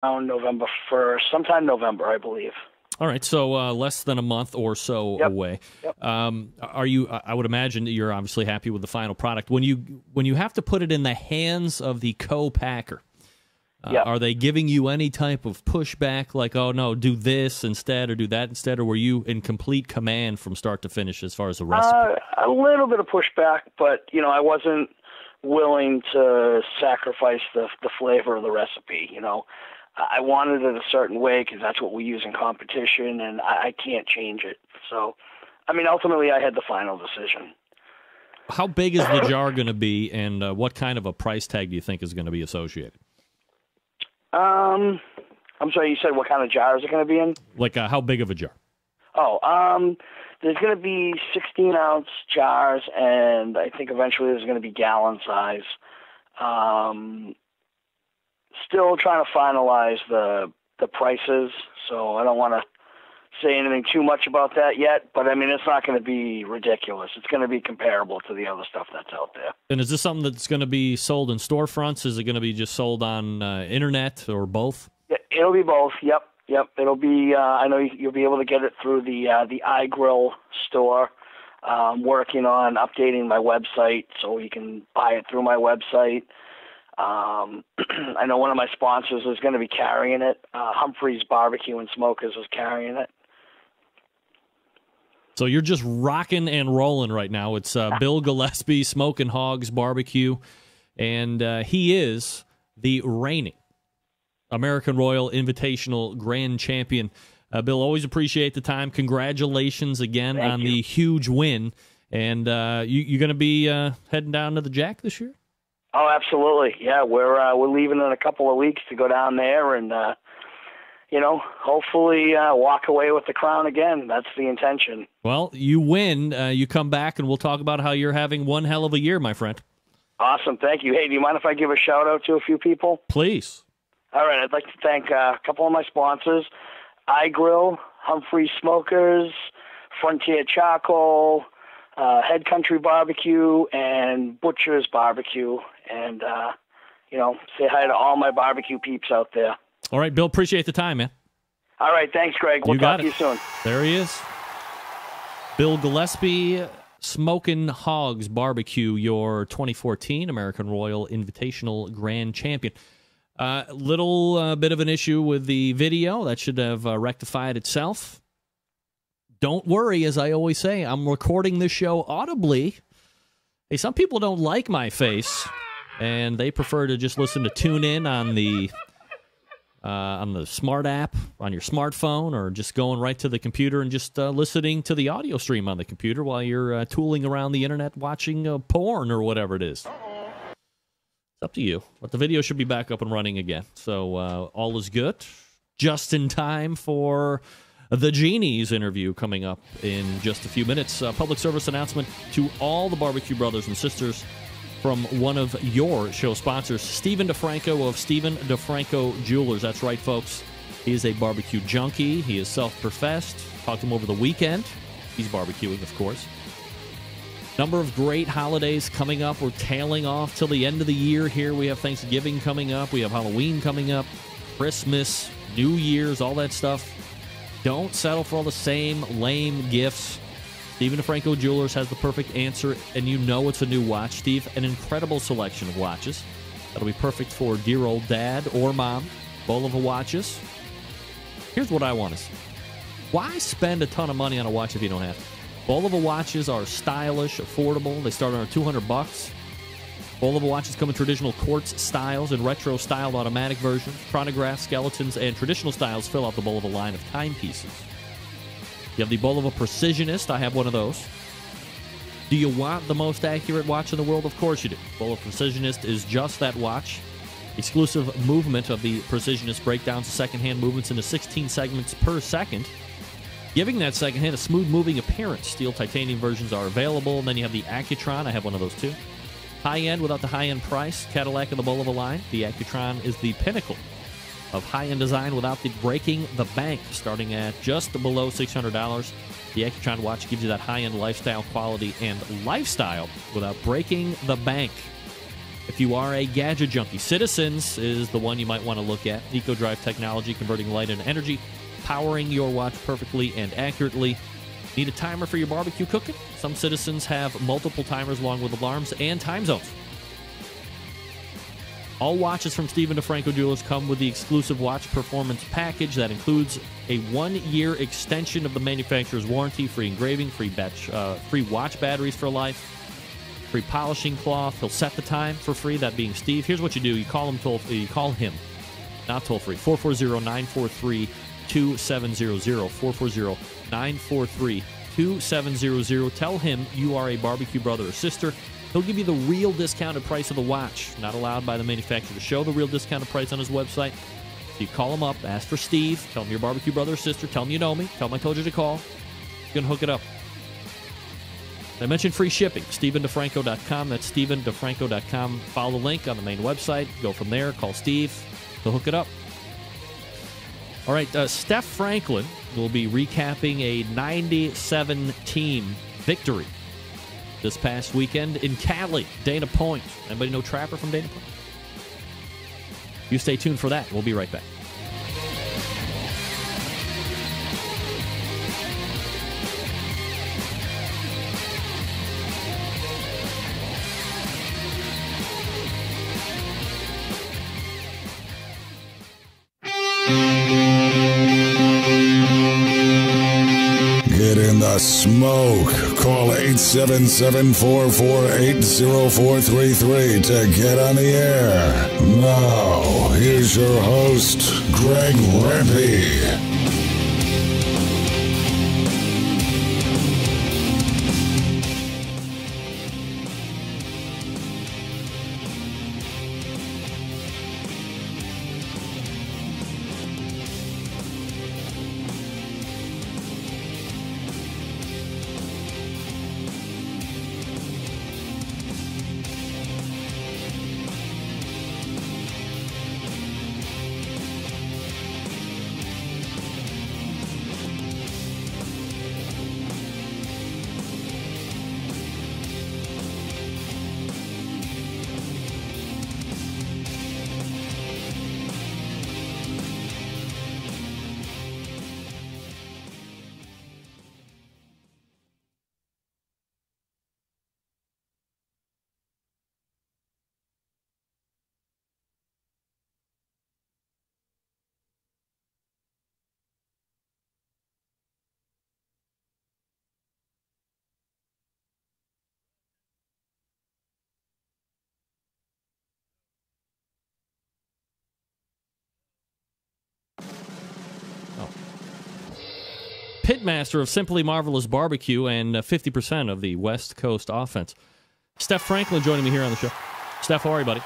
around November 1st, sometime November, I believe. All right, so less than a month or so away. Yep. Are you? I would imagine that you're obviously happy with the final product. When you have to put it in the hands of the co-packer, are they giving you any type of pushback, like, oh no, do this instead or do that instead, or were you in complete command from start to finish as far as the recipe? A little bit of pushback, but I wasn't willing to sacrifice the flavor of the recipe. I wanted it a certain way because that's what we use in competition, and I can't change it. So, ultimately, I had the final decision. How big is the jar going to be, and what kind of a price tag do you think is going to be associated? I'm sorry, you said what kind of jar is it going to be in? Like, how big of a jar? There's going to be 16-ounce jars, and I think eventually there's going to be gallon size. Still trying to finalize the prices, so I don't want to say anything too much about that yet, but it's not going to be ridiculous. It's going to be comparable to the other stuff that's out there. And is this something that's going to be sold in storefronts? Is it going to be just sold on internet or both? Yeah, it'll be both. Yep. It'll be. I know you'll be able to get it through the iGrill store. Working on updating my website so you can buy it through my website. I know one of my sponsors is going to be carrying it. Humphrey's Barbecue and Smokers is carrying it. So you're just rocking and rolling right now. It's Bill Gillespie, Smoking Hogs Barbecue, and he is the reigning American Royal Invitational Grand Champion. Bill, always appreciate the time. Congratulations again on the huge win. And you going to be heading down to the Jack this year? Oh, absolutely. Yeah, we're leaving in a couple of weeks to go down there and, hopefully walk away with the crown again. That's the intention. Well, you win. You come back, and we'll talk about how you're having one hell of a year, my friend. Awesome. Thank you. Hey, do you mind if I give a shout-out to a few people? Please. All right. I'd like to thank a couple of my sponsors, iGrill, Humphrey Smokers, Frontier Charcoal, Head Country Barbecue, and Butcher's Barbecue. And, say hi to all my barbecue peeps out there. All right, Bill, appreciate the time, man. All right, thanks, Greg. We'll talk to you soon. There he is. Bill Gillespie, Smoking Hogs Barbecue, your 2014 American Royal Invitational Grand Champion. Little bit of an issue with the video. That should have rectified itself. Don't worry, as I always say, I'm recording this show audibly. Hey, some people don't like my face, and they prefer to just listen to TuneIn on the smart app on your smartphone, or just going right to the computer and just listening to the audio stream on the computer while you're tooling around the internet watching porn or whatever it is. It's up to you. But the video should be back up and running again. So all is good. Just in time for the Genie's interview coming up in just a few minutes. Public service announcement to all the barbecue brothers and sisters from one of your show sponsors, Stephen DeFranco of Stephen DeFranco Jewelers. That's right, folks. He is a barbecue junkie. He is self-professed. Talked to him over the weekend. He's barbecuing, of course. Number of great holidays coming up. We're tailing off till the end of the year here. We have Thanksgiving coming up. We have Halloween coming up. Christmas, New Year's, all that stuff. Don't settle for all the same lame gifts. Stephen DeFranco Jewelers has the perfect answer, and you know it's a new watch. Steve, an incredible selection of watches. That'll be perfect for dear old dad or mom. Bulova watches. Here's what I want to see. Why spend a ton of money on a watch if you don't have to? Bulova watches are stylish, affordable. They start around $200. Bulova watches come in traditional quartz styles and retro-styled automatic versions. Chronographs, skeletons, and traditional styles fill out the Bulova line of timepieces. You have the Bulova Precisionist. I have one of those. Do you want the most accurate watch in the world? Of course you do. Bulova Precisionist is just that watch. Exclusive movement of the Precisionist breakdowns the second-hand movements into 16 segments per second, giving that second hand a smooth-moving appearance. Steel titanium versions are available. And then you have the Accutron. I have one of those too. High-end without the high-end price. Cadillac of the Bulova line. The Accutron is the pinnacle of high-end design without the breaking the bank, starting at just below $600. The Accutron watch gives you that high-end lifestyle quality and lifestyle without breaking the bank. If you are a gadget junkie, Citizens is the one you might want to look at. EcoDrive technology, converting light into energy, powering your watch perfectly and accurately. Need a timer for your barbecue cooking? Some Citizens have multiple timers along with alarms and time zones. All watches from Stephen DeFranco Jewelers come with the exclusive watch performance package that includes a 1-year extension of the manufacturer's warranty, free engraving, free watch batteries for life, free polishing cloth. He'll set the time for free, that being Steve. Here's what you do. You call him not toll-free, 440-943-2700, 440-943-2700. Tell him you are a barbecue brother or sister. He'll give you the real discounted price of the watch. Not allowed by the manufacturer to show the real discounted price on his website. So you call him up, ask for Steve, tell him you're barbecue brother or sister, tell him you know me, tell him I told you to call. You can hook it up. I mentioned free shipping, StephenDeFranco.com. That's StephenDeFranco.com. Follow the link on the main website. Go from there, call Steve. He'll hook it up. All right, Steph Franklin will be recapping a 97-team victory this past weekend in Cali, Dana Point. Anybody know Trapper from Dana Point? You stay tuned for that. We'll be right back. Get in the smoke. Call 877-448-0433 to get on the air. Now, here's your host, Greg Rempe. Pitmaster of Simply Marvelous Barbecue and 50% of the West Coast offense. Steph Franklin joining me here on the show. Steph, how are you, buddy?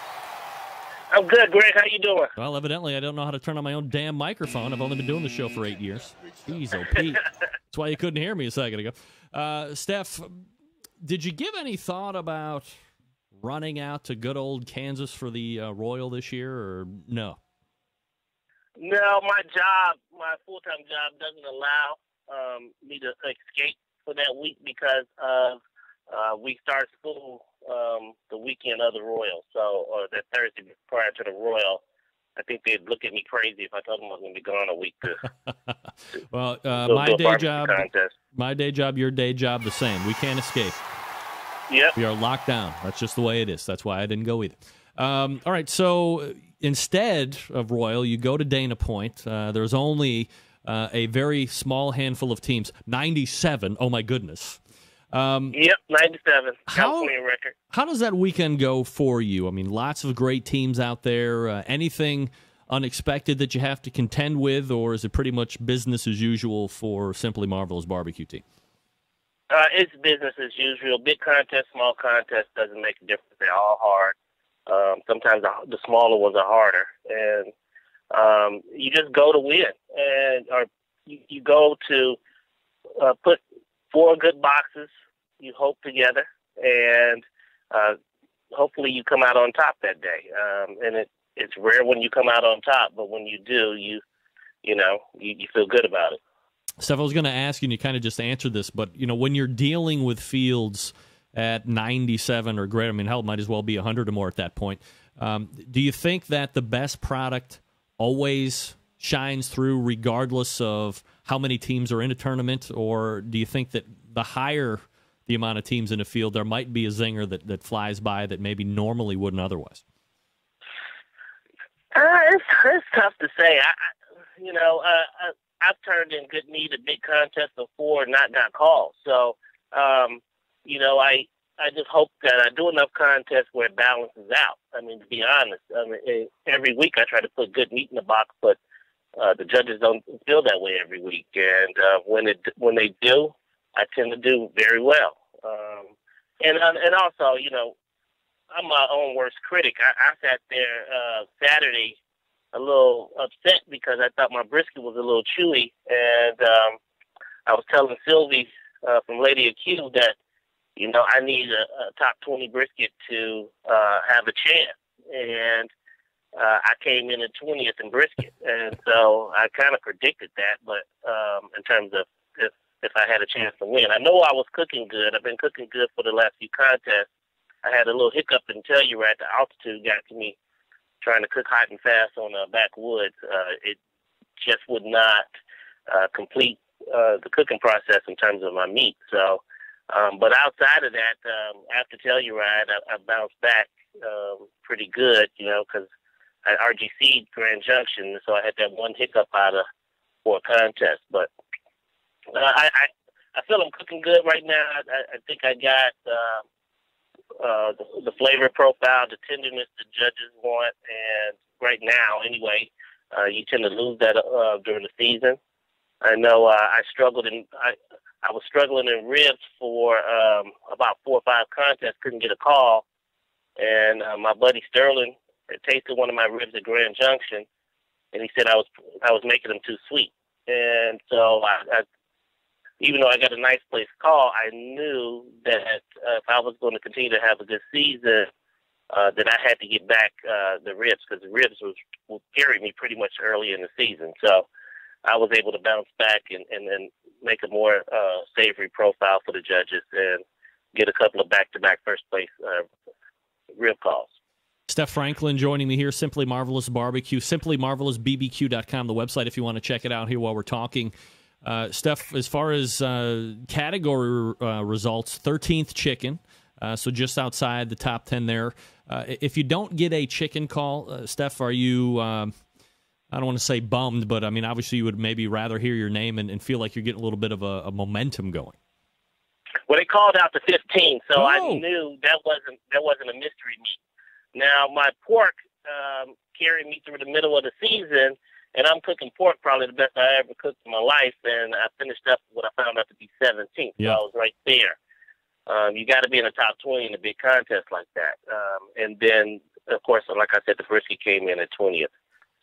I'm good, Greg. How you doing? Well, evidently, I don't know how to turn on my own damn microphone. I've only been doing the show for 8 years. Jeez, oh, Pete. That's why you couldn't hear me a second ago. Steph, did you give any thought about running out to good old Kansas for the Royal this year, or no? No, my full-time job doesn't allow me to escape for that week because we start school the weekend of the Royal, or that Thursday prior to the Royal. I think they'd look at me crazy if I told them I was going to be gone a week to well, my day job, your day job, the same. We can't escape. Yep. We are locked down. That's just the way it is. That's why I didn't go either. All right, so instead of Royal, you go to Dana Point. There's only a very small handful of teams, 97. Oh, my goodness. Yep, 97. California record. How does that weekend go for you? I mean, lots of great teams out there. Anything unexpected that you have to contend with, or is it pretty much business as usual for Simply Marvelous Barbecue team? It's business as usual. Big contest, small contest doesn't make a difference. They're all hard. Sometimes the smaller ones are harder, and you just go to win, or you go to put 4 good boxes. You hope together, and hopefully you come out on top that day. And it's rare when you come out on top, but when you do, you feel good about it. Steph, I was going to ask you, and you kind of just answered this, but when you're dealing with fields at 97 or greater. I mean, hell, it might as well be 100 or more at that point. Do you think that the best product always shines through regardless of how many teams are in a tournament, or do you think that the higher the amount of teams in the field, there might be a zinger that flies by that maybe normally wouldn't otherwise? It's tough to say. I've turned in good meat at big contests before and not got called. So, I just hope that I do enough contests where it balances out. I mean, to be honest, every week I try to put good meat in the box, but the judges don't feel that way every week. And when they do, I tend to do very well. And also, I'm my own worst critic. I sat there Saturday a little upset because I thought my brisket was a little chewy, and I was telling Sylvie from Lady Q that I need a top 20 brisket to have a chance, and I came in at 20th in brisket, and so I kind of predicted that. But in terms of if I had a chance to win, I know I was cooking good. I've been cooking good for the last few contests. I had a little hiccup in Telluride. The altitude got to me trying to cook hot and fast on backwoods. It just would not complete the cooking process in terms of my meat. So, but outside of that, after Telluride, I bounced back pretty good, because I RGC'd Grand Junction, so I had that one hiccup out of for a contest. But I feel I'm cooking good right now. I think I got the flavor profile, the tenderness the judges want, and right now, anyway, you tend to lose that during the season. I know I was struggling in ribs for about 4 or 5 contests, couldn't get a call, and my buddy Sterling had tasted one of my ribs at Grand Junction, and he said I was making them too sweet, and so I even though I got a nice place call, I knew that if I was going to continue to have a good season, that I had to get back the ribs, because the ribs will carry me pretty much early in the season. So I was able to bounce back and then make a more savory profile for the judges and get a couple of back-to-back first-place rib calls. Steph Franklin joining me here, Simply Marvelous Barbecue, simplymarvelousbbq.com, the website if you want to check it out here while we're talking. Steph, as far as category results, 13th chicken, so just outside the top 10 there. If you don't get a chicken call, Steph, are you, I don't want to say bummed, but I mean, obviously you would maybe rather hear your name and feel like you're getting a little bit of a momentum going. Well, they called out the 15, so I knew that wasn't a mystery meat. Now, my pork carried me through the middle of the season, and I'm cooking pork probably the best I ever cooked in my life, and I finished up what I found out to be 17th. So I was right there. You got to be in the top 20 in a big contest like that. And then, of course, like I said, the brisket came in at 20th.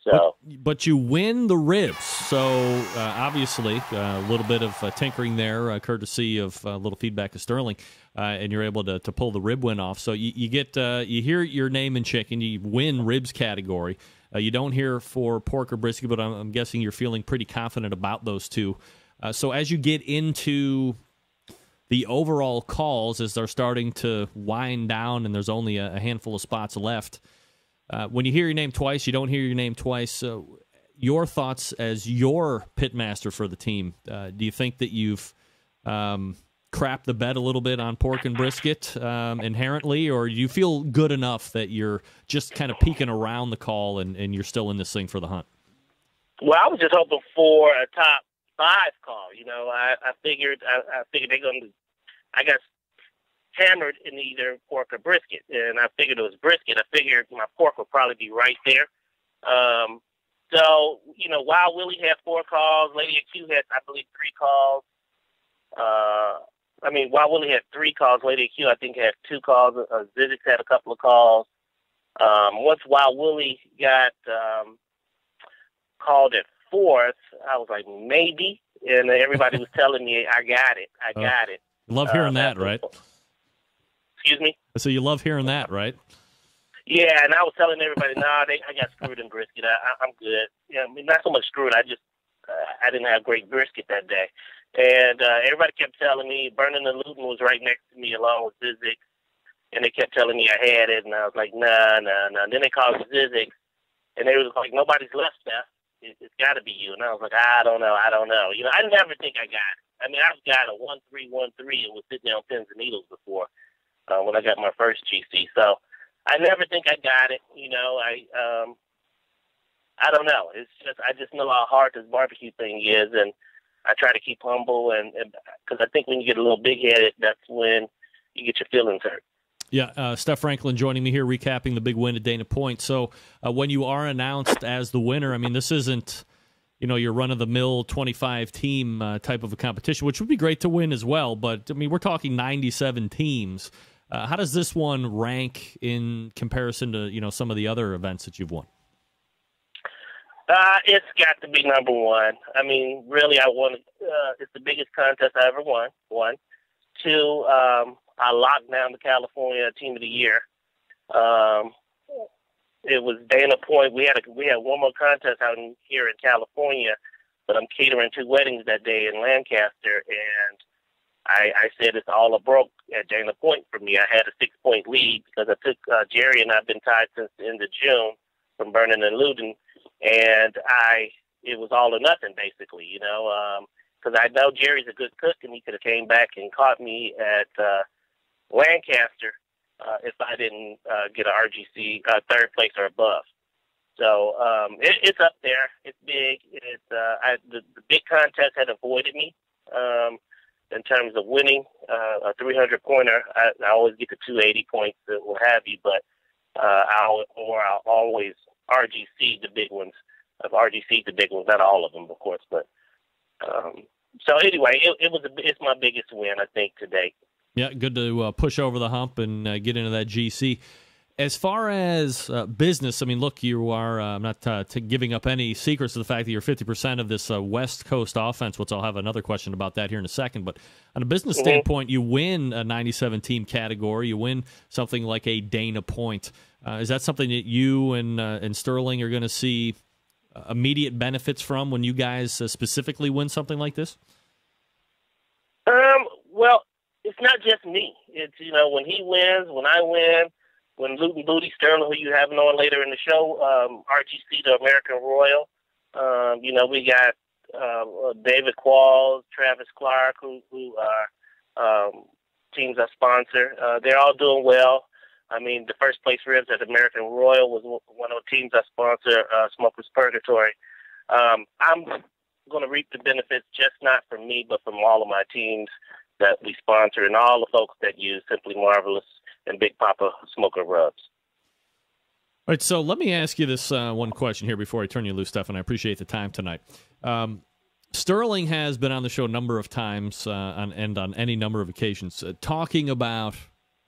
So, but you win the ribs. So obviously, a little bit of tinkering there, courtesy of a little feedback of Sterling, and you're able to pull the rib win off. So you get you hear your name in chicken, you win ribs category. You don't hear for pork or brisket, but I'm guessing you're feeling pretty confident about those two. So as you get into the overall calls, as they're starting to wind down and there's only a handful of spots left, when you hear your name twice, you don't hear your name twice. Your thoughts as your pitmaster for the team, do you think that you've crapped the bed a little bit on pork and brisket inherently, or do you feel good enough that you're just kind of peeking around the call and you're still in this thing for the hunt? Well, I was just hoping for a top 5 call. I figured they're going to, I got hammered in either pork or brisket, and I figured it was brisket. I figured my pork would probably be right there. So, Wild Willie had 4 calls. Lady Q had, I believe, 3 calls. Wild Willie had 3 calls. Lady Q, I think, had 2 calls. Zizix had a couple of calls. Once Wild Willie got called at 4th, I was like, maybe. And everybody was telling me, I got it. I got it. Love hearing that, right? Excuse me? So you love hearing that, right? Yeah, and I was telling everybody, I got screwed in brisket. I'm good. Not so much screwed. I didn't have great brisket that day. And everybody kept telling me Vernon and Luton was right next to me along with Zizix. And they kept telling me I had it. And I was like, nah. Then they called Zizix. And they was like, nobody's left, Steph. It's got to be you. And I was like, I don't know. You know, I never think I got it. I mean, I've got a 1-3-1-3 and was sitting on pins and needles before when I got my first GC. So I never think I got it. You know, I don't know. It's just I just know how hard this barbecue thing is, and I try to keep humble, and because I think when you get a little big-headed, that's when you get your feelings hurt. Yeah, Steph Franklin joining me here, recapping the big win at Dana Point. So when you are announced as the winner, I mean, this isn't, you know, your run-of-the-mill 25-team type of a competition, which would be great to win as well. But, I mean, we're talking 97 teams. How does this one rank in comparison to, you know, some of the other events that you've won? It's got to be number one. I mean, really, I won. It's the biggest contest I ever won. One. Two, I locked down the California Team of the Year. It was Dana Point. We had one more contest out here in California, but I'm catering 2 weddings that day in Lancaster, and I said it's all a broke at Dana Point for me. I had a 6-point lead because I took Jerry, and I've been tied since the end of June from Vernon and Luton, and it was all or nothing basically, you know, because I know Jerry's a good cook, and he could have came back and caught me at Lancaster if I didn't get an RGC 3rd place or above. So it's up there. It's big. The big contest had avoided me in terms of winning a 300-pointer. I always get the 280 points that will have you, but I'll always RGC the big ones. I've RGC'd the big ones, not all of them, of course, but so anyway, it's my biggest win, I think, to date. Yeah, good to push over the hump and get into that GC. As far as business, I mean, look, you are I'm not giving up any secrets to the fact that you're 50% of this West Coast offense, which I'll have another question about that here in a second. But on a business standpoint, you win a 97-team category. You win something like a Dana Point. Is that something that you and Sterling are going to see immediate benefits from when you guys specifically win something like this? Well, it's not just me. It's, you know, when he wins, when I win, when Luton Booty Sterling, who you have on later in the show, RGC, the American Royal, you know, we got David Qualls, Travis Clark, who are teams I sponsor. They're all doing well. I mean, the first place ribs at American Royal was one of the teams I sponsor, Smokers Purgatory. I'm going to reap the benefits, just not from me, but from all of my teams that we sponsor and all the folks that use Simply Marvelous and Big Papa Smoker Rubs. All right, so let me ask you this one question here before I turn you loose, Stephen. I appreciate the time tonight. Sterling has been on the show a number of times on any number of occasions talking about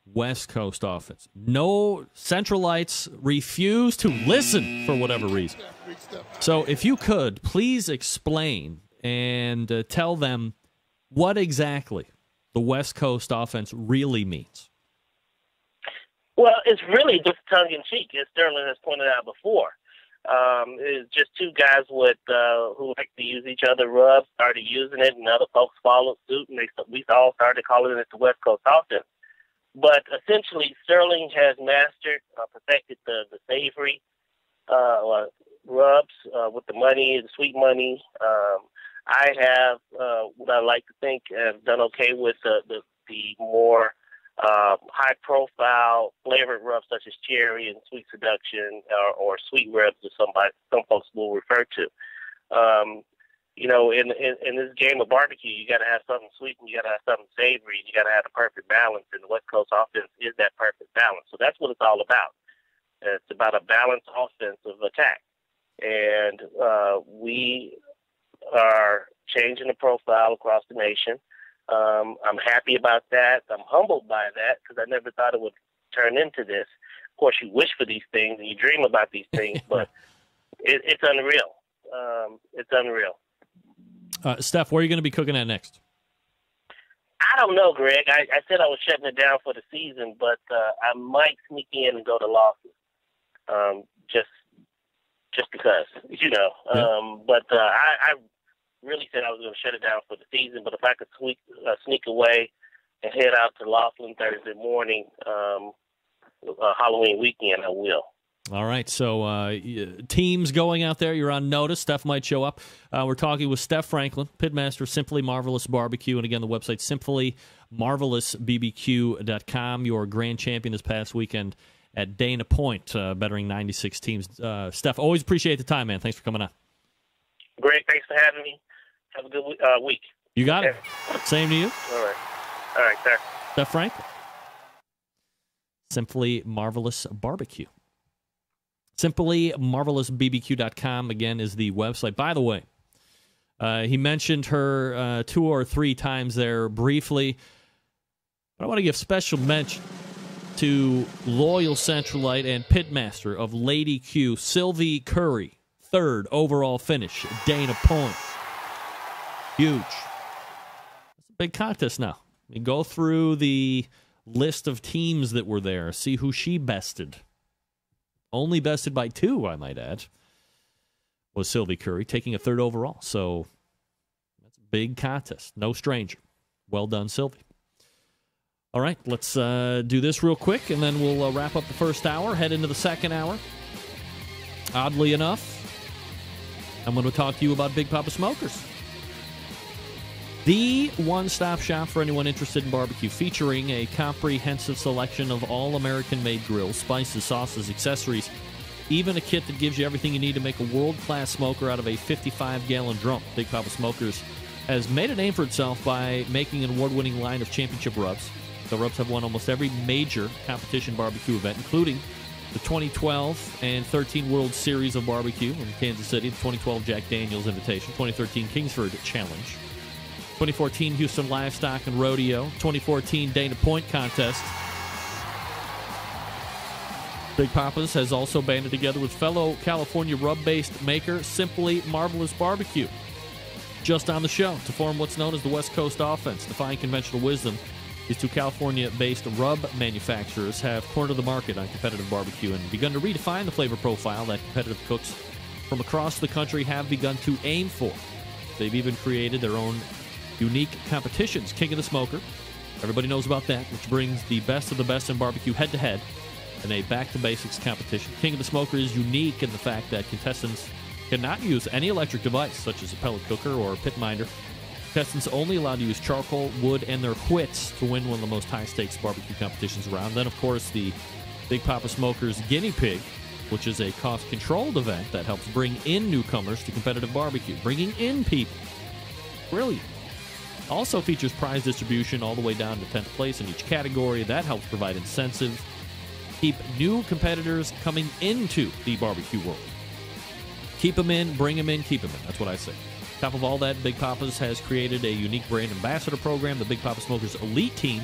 West Coast offense. No, Centralites refuse to listen for whatever reason. So if you could, please explain and tell them what exactly the West Coast offense really means. Well, it's really just tongue-in-cheek, as Sterling has pointed out before. It's just 2 guys with who like to use each other rubs, started using it, and other folks followed suit, and we all started calling it the West Coast offense. But essentially, Sterling has mastered, perfected the savory rubs with the money, the sweet money. I have what I like to think have done okay with the more high-profile flavored rubs such as cherry and sweet seduction, or sweet rubs, as some folks will refer to. You know, in this game of barbecue, you got to have something sweet and you got to have something savory, and you got to have the perfect balance. And the West Coast offense is that perfect balance. So that's what it's all about. It's about a balanced offensive attack, and we are changing the profile across the nation. I'm happy about that. I'm humbled by that because I never thought it would turn into this. Of course, you wish for these things and you dream about these things, but it's unreal. It's unreal. Steph, where are you going to be cooking at next? I don't know, Greg. I said I was shutting it down for the season, but I might sneak in and go to Lawson, just because, you know. Yeah. But I really said I was going shut it down for the season. But if I could sneak away and head out to Laughlin Thursday morning, Halloween weekend, I will. All right, so teams going out there, you're on notice. Steph might show up. We're talking with Steph Franklin, pitmaster, Simply Marvelous Barbecue. And again, the website, simplymarvelousbbq.com. Your grand champion this past weekend at Dana Point, bettering 96 teams. Steph, always appreciate the time, man. Thanks for coming on. Great. Thanks for having me. Have a good week. You got it. Same to you. All right, sir. Steph Franklin. Simply Marvelous Barbecue. SimplyMarvelousBBQ.com, again, is the website. By the way, he mentioned her 2 or 3 times there briefly. But I want to give special mention to loyal Centralite and pitmaster of Lady Q, Sylvie Curry. 3rd overall finish, Dana Point. Huge. It's a big contest now. You go through the list of teams that were there, see who she bested. Only bested by 2, I might add, was Sylvie Curry, taking a 3rd overall. So that's a big contest. No stranger. Well done, Sylvie. All right, let's do this real quick, and then we'll wrap up the first hour, head into the second hour. Oddly enough, I'm going to talk to you about Big Papa Smokers. The one-stop shop for anyone interested in barbecue, featuring a comprehensive selection of all American-made grills, spices, sauces, accessories, even a kit that gives you everything you need to make a world-class smoker out of a 55-gallon drum. Big Papa Smokers has made a name for itself by making an award-winning line of championship rubs. The rubs have won almost every major competition barbecue event, including the 2012 and 13 World Series of Barbecue in Kansas City, the 2012 Jack Daniels Invitation, 2013 Kingsford Challenge, 2014 Houston Livestock and Rodeo, 2014 Dana Point Contest. Big Papa's has also banded together with fellow California rub-based maker Simply Marvelous Barbecue. Just on the show to form what's known as the West Coast Offense, defying conventional wisdom. These 2 California-based rub manufacturers have cornered the market on competitive barbecue and begun to redefine the flavor profile that competitive cooks from across the country have begun to aim for. They've even created their own unique competitions. King of the Smoker, everybody knows about that, which brings the best of the best in barbecue head-to-head in a back-to-basics competition. King of the Smoker is unique in the fact that contestants cannot use any electric device, such as a pellet cooker or a pit minder. Contestants only allowed to use charcoal, wood, and their wits to win one of the most high-stakes barbecue competitions around. Then, of course, the Big Papa Smokers Guinea Pig, which is a cost-controlled event that helps bring in newcomers to competitive barbecue. Bringing in people. Brilliant. Also features prize distribution all the way down to 10th place in each category. That helps provide incentive, keep new competitors coming into the barbecue world. Keep them in, bring them in, keep them in. That's what I say. Top of all that, Big Papa's has created a unique brand ambassador program, the Big Papa Smokers Elite Team,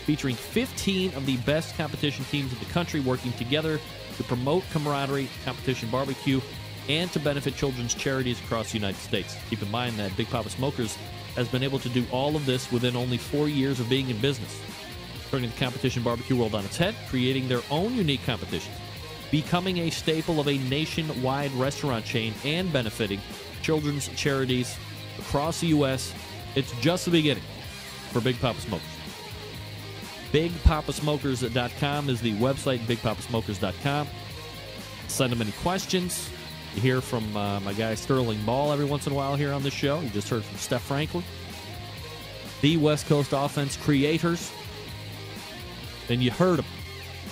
featuring 15 of the best competition teams in the country working together to promote camaraderie, competition barbecue, and to benefit children's charities across the United States. Keep in mind that Big Papa Smokers has been able to do all of this within only 4 years of being in business, turning the competition barbecue world on its head, creating their own unique competitions, becoming a staple of a nationwide restaurant chain, and benefiting children's charities across the U.S. It's just the beginning for Big Papa Smokers. BigPapaSmokers.com is the website, BigPapaSmokers.com. Send them any questions. You hear from my guy Sterling Ball every once in a while here on this show. You just heard from Steph Franklin. The West Coast Offense creators. And you heard them.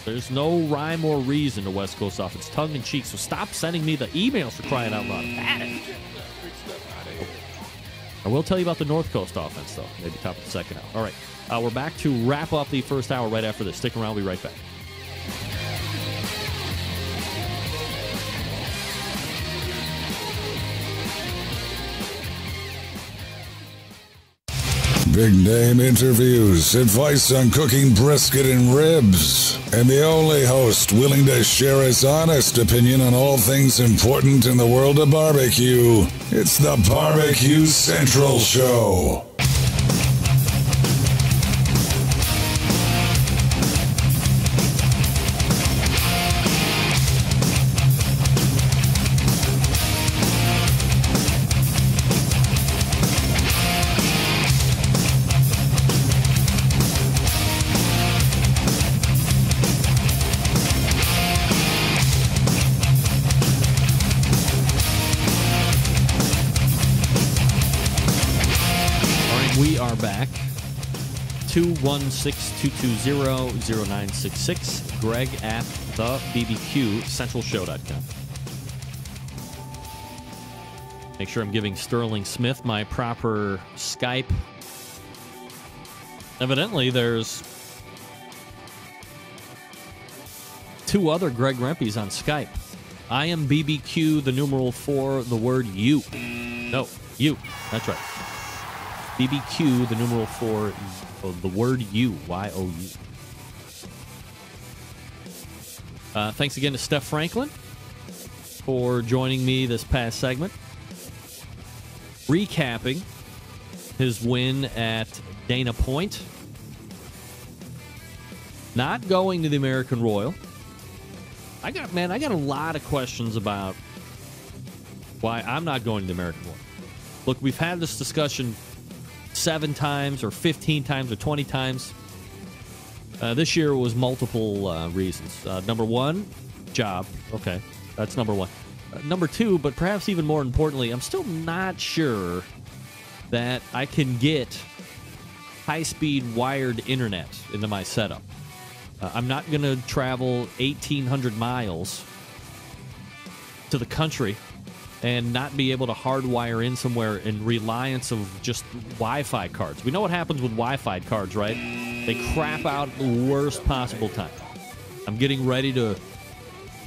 There's no rhyme or reason to West Coast Offense. Tongue-in-cheek. So stop sending me the emails for crying out loud. I will tell you about the North Coast Offense, though. Maybe top of the second hour. All right. We're back to wrap up the first hour right after this. Stick around. We'll be right back. Big name interviews, advice on cooking brisket and ribs, and the only host willing to share his honest opinion on all things important in the world of barbecue. It's the Barbecue Central Show. We are back. 216-220-0966. Greg at thebbqcentralshow.com. Make sure I'm giving Sterling Smith my proper Skype. Evidently, there's 2 other Greg Rempe's on Skype. I am BBQ, the numeral 4, the word you. No, you. That's right. BBQ, the numeral 4, the word you. Y-O-U. Thanks again to Steph Franklin for joining me this past segment. Recapping his win at Dana Point. Not going to the American Royal. I got a lot of questions about why I'm not going to the American Royal. Look, we've had this discussion 7 times or 15 times or 20 times. This year was multiple reasons. Number 1, job. Okay, that's number 1. Number 2, but perhaps even more importantly, I'm still not sure that I can get high-speed wired internet into my setup. I'm not going to travel 1,800 miles to the country and not be able to hardwire in somewhere in reliance of just Wi-Fi cards. We know what happens with Wi-Fi cards, right? They crap out at the worst possible time. I'm getting ready to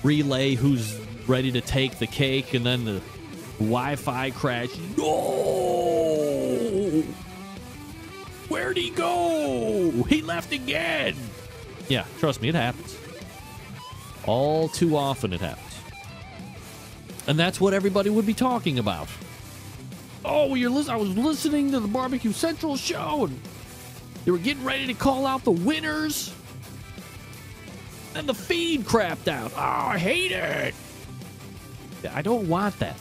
relay who's ready to take the cake, and then the Wi-Fi crash. No! Where'd he go? He left again! Yeah, trust me, it happens. All too often it happens. And that's what everybody would be talking about. Oh, I was listening to the Barbecue Central show, and they were getting ready to call out the winners. And the feed crapped out. Oh, I hate it. I don't want that.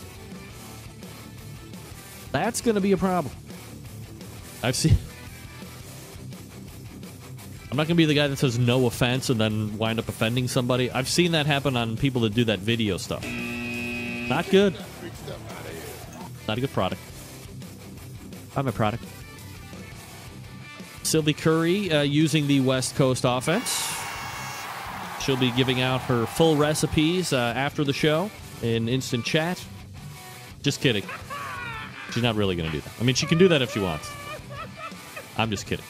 That's going to be a problem. I'm not going to be the guy that says no offense and then wind up offending somebody. I've seen that happen on people that do that video stuff. Not good. Not a good product. I'm a product. Sylvie Curry using the West Coast offense. She'll be giving out her full recipes after the show in instant chat. Just kidding. She's not really going to do that. I mean, she can do that if she wants. I'm just kidding.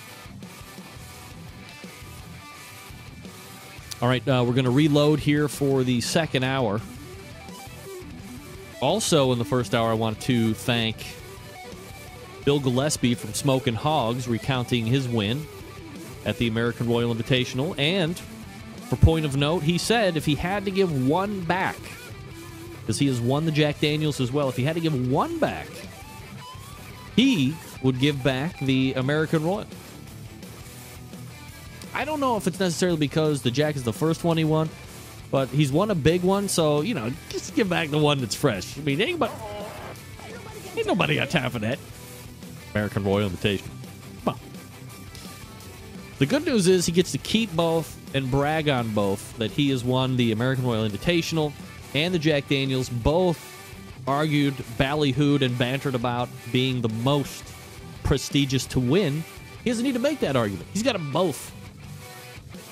All right, we're going to reload here for the second hour. Also, in the first hour, I want to thank Bill Gillespie from Smokin' Hogs, recounting his win at the American Royal Invitational. And, for point of note, he said if he had to give one back, because he has won the Jack Daniels as well, if he had to give one back, he would give back the American Royal. I don't know if it's necessarily because the Jack is the first one he won, but he's won a big one, so, just give back the one that's fresh. I mean, ain't nobody got time for that. American Royal Invitation. Well, the good news is he gets to keep both and brag on both, that he has won the American Royal Invitational and the Jack Daniels. Both argued, ballyhooed, and bantered about being the most prestigious to win. He doesn't need to make that argument. He's got them both.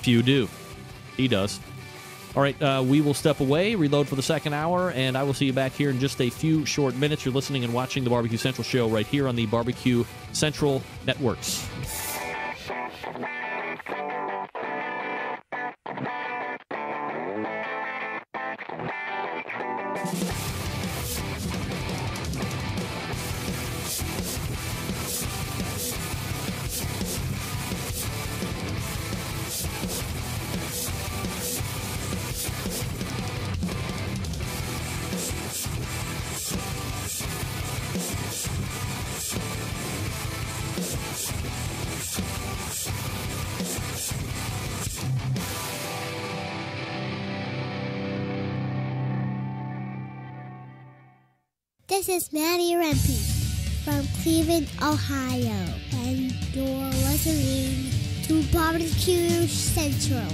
Few do. He does. All right, we will step away, reload for the second hour, and I will see you back here in just a few short minutes. You're listening and watching the Barbecue Central show right here on the Barbecue Central Networks. This is Maddie Rempe from Cleveland, Ohio, and you're listening to Barbecue Central.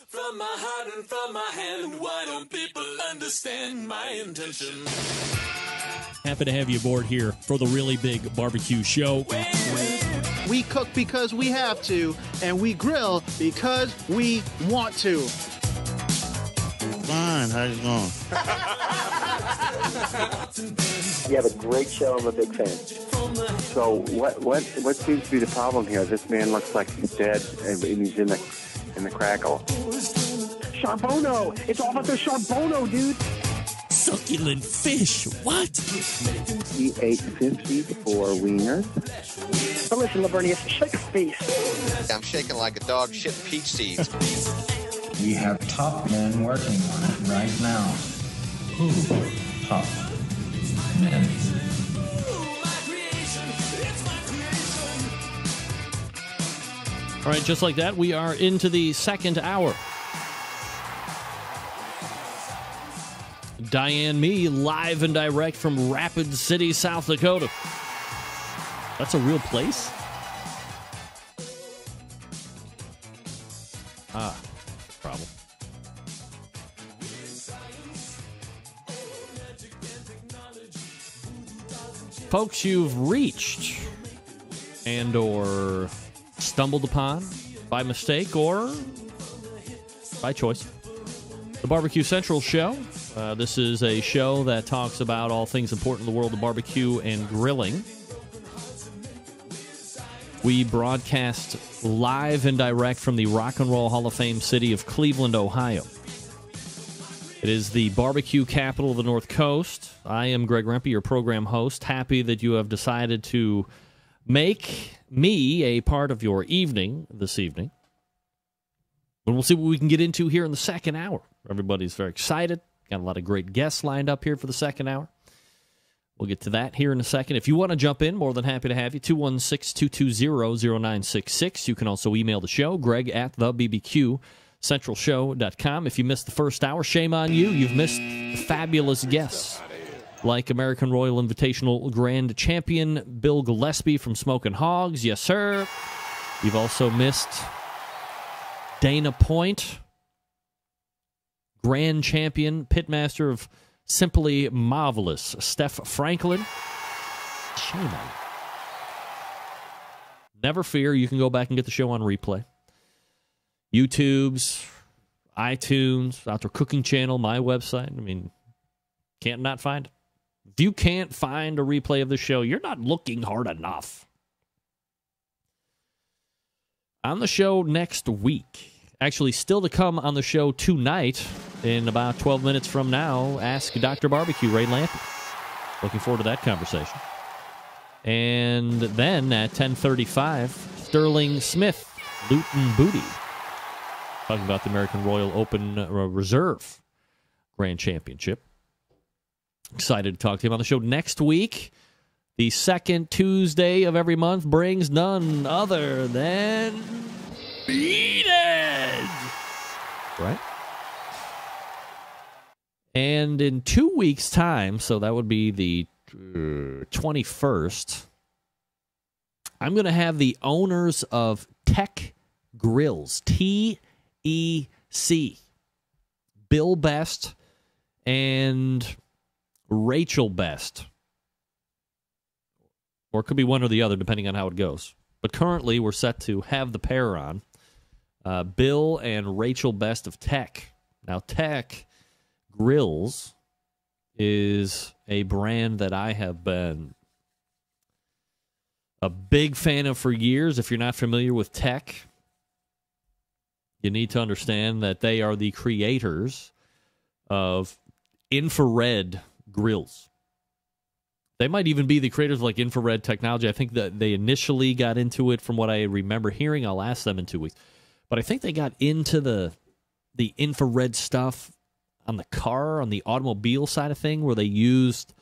From my heart and from my hand, why don't people understand my intention? Happy to have you aboard here for the Really Big Barbecue Show. We cook because we have to, and we grill because we want to. Fine, how's it going? You have a great show. I'm a big fan. So what seems to be the problem here? This man looks like he's dead, and he's in the crackle. Charbono! It's all about the Charbono, dude! Succulent fish. What? He ate 54 wieners. But listen, Lavernius, shake a face. I'm shaking like a dog shit peach seeds. We have top men working on it right now. Ooh, top men. All right, just like that, we are into the second hour. Diane Me, live and direct from Rapid City, South Dakota. That's a real place? Problem. Folks you've reached and or stumbled upon by mistake or by choice. The Barbecue Central Show. This is a show that talks about all things important in the world of barbecue and grilling. We broadcast live and direct from the Rock and Roll Hall of Fame city of Cleveland, Ohio. It is the barbecue capital of the North Coast. I am Greg Rempe, your program host. Happy that you have decided to make me a part of your evening this evening. And we'll see what we can get into here in the second hour. Everybody's very excited. Got a lot of great guests lined up here for the second hour. We'll get to that here in a second. If you want to jump in, more than happy to have you. 216-220-0966. You can also email the show, greg@thebbqcentralshow.com. If you missed the first hour, shame on you. You've missed fabulous guests like American Royal Invitational Grand Champion Bill Gillespie from Smokin' Hogs. Yes, sir. You've also missed Dana Point, Grand Champion, Pitmaster of Simply Marvelous, Steph Franklin. Shame on you. Never fear, you can go back and get the show on replay. YouTube's, iTunes, Outdoor Cooking Channel, my website. I mean, can't not find it. If you can't find a replay of the show, you're not looking hard enough. On the show next week, actually still to come on the show tonight, in about 12 minutes from now, Ask Dr. Barbecue, Ray Lampe. Looking forward to that conversation. And then at 10:35, Sterling Smith, Loot and Booty, talking about the American Royal Open Reserve Grand Championship. Excited to talk to him on the show next week. The second Tuesday of every month brings none other than Beat It! Right? And in 2 weeks' time, so that would be the 21st, I'm going to have the owners of Tech Grills, TEC, Bill Best and Rachel Best. Or it could be one or the other, depending on how it goes. But currently, we're set to have the pair on. Bill and Rachel Best of Tech. Now, Tech Grills is a brand that I have been a big fan of for years. If you're not familiar with Tech, you need to understand that they are the creators of infrared grills. They might even be the creators of like infrared technology. I think that they initially got into it from what I remember hearing. I'll ask them in 2 weeks. But I think they got into the infrared stuff on the car, on the automobile side of thing, where they used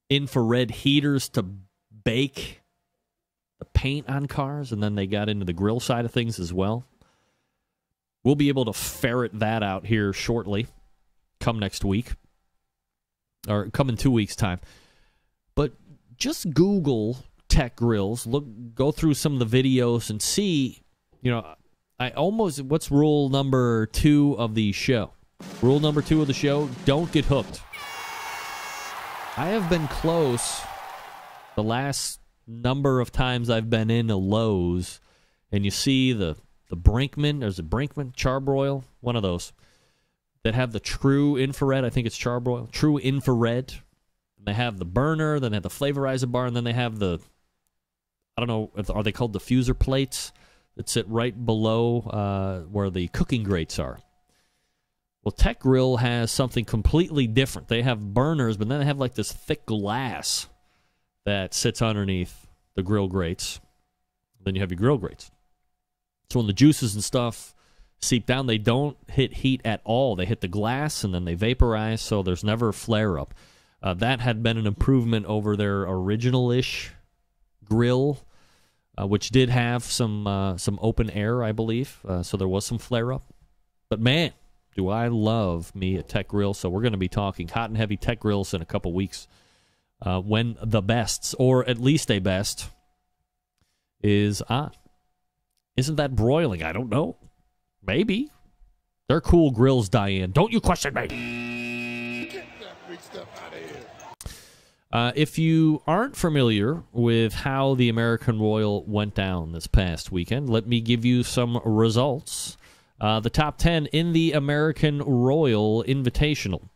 infrared heaters to bake the paint on cars, and then they got into the grill side of things as well. We'll be able to ferret that out here shortly, come next week, or come in 2 weeks' time. But just Google Tech Grills, go through some of the videos and see, what's rule number 2 of the show? Rule number 2 of the show, don't get hooked. I have been close the last number of times I've been in a Lowe's, and you see the Brinkman, or is it Brinkman? Charbroil? One of those that have the true infrared. I think it's Charbroil. True infrared. They have the burner, then they have the flavorizer bar, and then they have the, I don't know, are they called diffuser plates that sit right below where the cooking grates are? Well, Tech Grill has something completely different. They have burners, but then they have like this thick glass that sits underneath the grill grates. Then you have your grill grates. So when the juices and stuff seep down, they don't hit heat at all. They hit the glass, and then they vaporize, so there's never a flare-up. That had been an improvement over their original-ish grill, which did have some open air, I believe, so there was some flare-up. But, man, do I love me a Tech Grill. So we're going to be talking hot and heavy Tech Grills in a couple weeks when the bests, or at least a best, is on. Isn't that broiling? I don't know. Maybe. They're cool grills, Diane. Don't you question me. Get that big stuff out of here. If you aren't familiar with how the American Royal went down this past weekend, let me give you some results. The top 10 in the American Royal Invitational.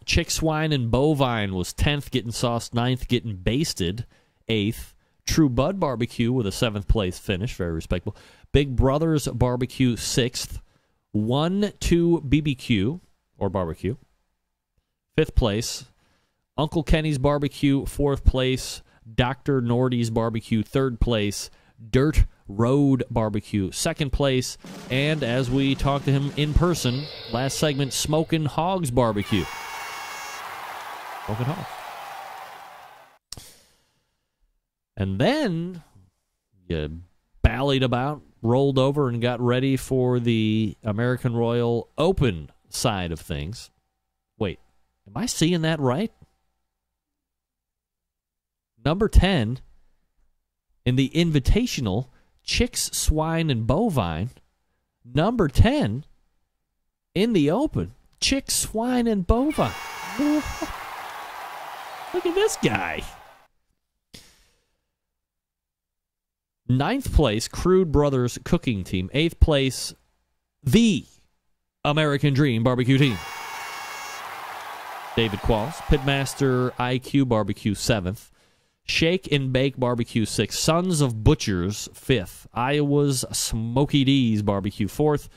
Chick, swine, and bovine was 10th, getting sauced. 9th, getting basted. 8th. True Bud Barbecue with a 7th place finish. Very respectable. Big Brothers Barbecue, 6th. 1-2 BBQ, or barbecue. 5th place. Uncle Kenny's Barbecue, 4th place. Dr. Nordy's Barbecue, 3rd place. Dirt Road Barbecue, 2nd place. And as we talked to him in person, last segment, Smokin' Hogs Barbecue. Smokin' Hogs. And then you ballied about, rolled over, and got ready for the American Royal Open side of things. Wait, am I seeing that right? Number 10 in the Invitational, Chicks, Swine, and Bovine. Number 10 in the Open, Chicks, Swine, and Bovine. Look at this guy. 9th place, Crude Brothers Cooking Team. 8th place, the American Dream Barbecue Team. David Qualls. Pitmaster IQ Barbecue, 7th. Shake and Bake Barbecue, 6th. Sons of Butchers, 5th. Iowa's Smoky D's Barbecue, 4th.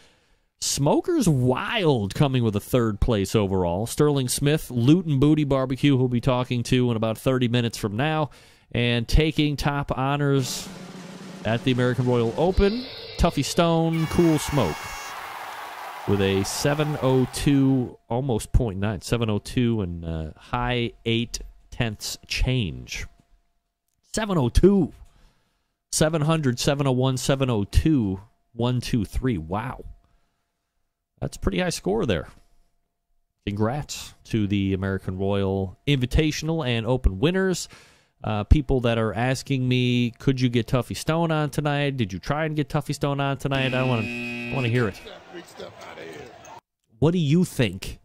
Smokers Wild coming with a 3rd place overall. Sterling Smith, Loot and Booty Barbecue, who we'll be talking to in about 30 minutes from now. And taking top honors at the American Royal Open, Tuffy Stone, Cool Smoke, with a 702, almost 0.9, 702 and high 0.8 change. 702. 700, 701, 702, 123. Wow. That's a pretty high score there. Congrats to the American Royal Invitational and Open winners. People that are asking me, could you get Tuffy Stone on tonight? Did you try and get Tuffy Stone on tonight? I want to hear it. What do you think?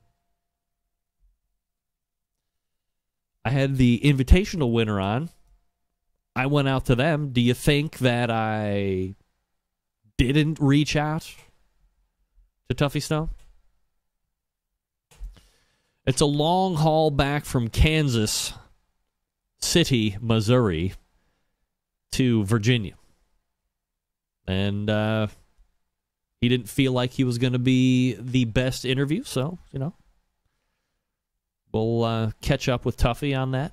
I had the Invitational winner on. I went out to them. Do you think that I didn't reach out to Tuffy Stone? It's a long haul back from Kansas City, Missouri, to Virginia. And he didn't feel like he was going to be the best interview, so, you know, we'll catch up with Tuffy on that.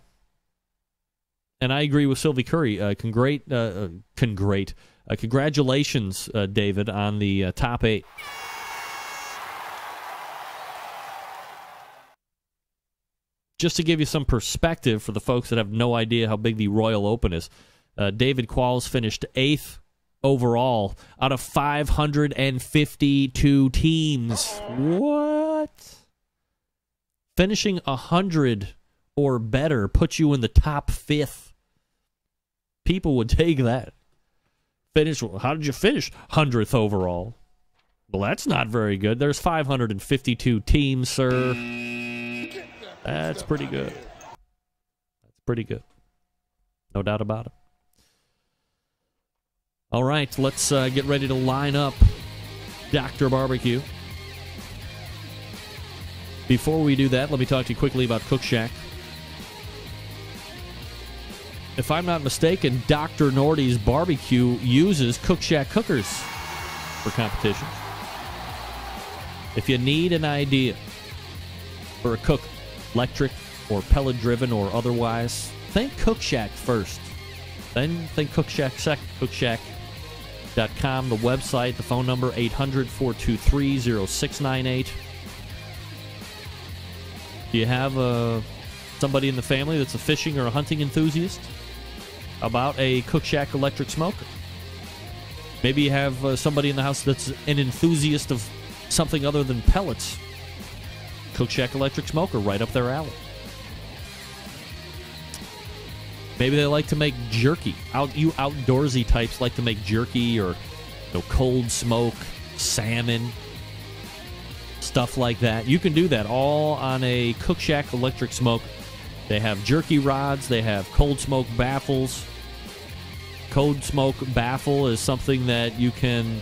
And I agree with Sylvie Curry. Congratulations, David, on the top 8. Just to give you some perspective for the folks that have no idea how big the Royal Open is, David Qualls finished 8th overall out of 552 teams. What? Finishing 100 or better puts you in the top 5th. People would take that. How did you finish 100th overall? Well, that's not very good. There's 552 teams, sir. That's pretty good. That's pretty good. No doubt about it. All right, let's get ready to line up Dr. Barbecue. Before we do that, let me talk to you quickly about Cook Shack. If I'm not mistaken, Dr. Nordy's Barbecue uses Cook Shack cookers for competitions. If you need an idea for a cook, electric or pellet-driven or otherwise, think Cook Shack first. Then think Cook Shack second. CookShack.com, the website, the phone number, 800-423-0698. Do you have somebody in the family that's a fishing or a hunting enthusiast? About a Cook Shack electric smoker. Maybe you have somebody in the house that's an enthusiast of something other than pellets. Cook Shack electric smoker, right up their alley. Maybe they like to make jerky. You outdoorsy types like to make jerky or cold smoke, salmon, stuff like that. You can do that all on a Cook Shack electric smoker. They have jerky rods. They have cold smoke baffles. Cold smoke baffle is something that you can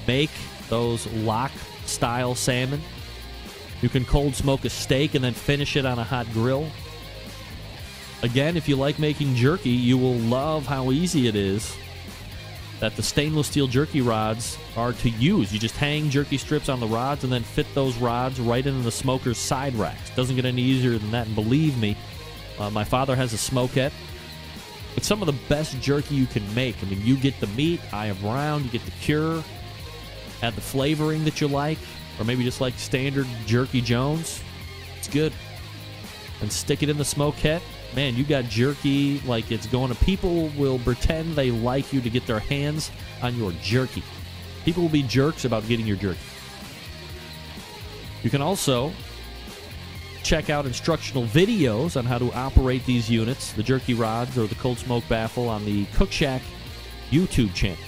make those lock-style salmon. You can cold smoke a steak and then finish it on a hot grill. Again, if you like making jerky, you will love how easy it is that the stainless steel jerky rods are to use. You just hang jerky strips on the rods and then fit those rods right into the smoker's side racks. Doesn't get any easier than that, and believe me, my father has a smokette. It's some of the best jerky you can make. I mean, you get the meat, eye of round, you get the cure, add the flavoring that you like, or maybe just like standard Jerky Jones. It's good. And stick it in the smokette. Man, you got jerky like it's going to... People will pretend they like you to get their hands on your jerky. People will be jerks about getting your jerky. You can also check out instructional videos on how to operate these units, the jerky rods or the cold smoke baffle, on the Cook Shack YouTube channel,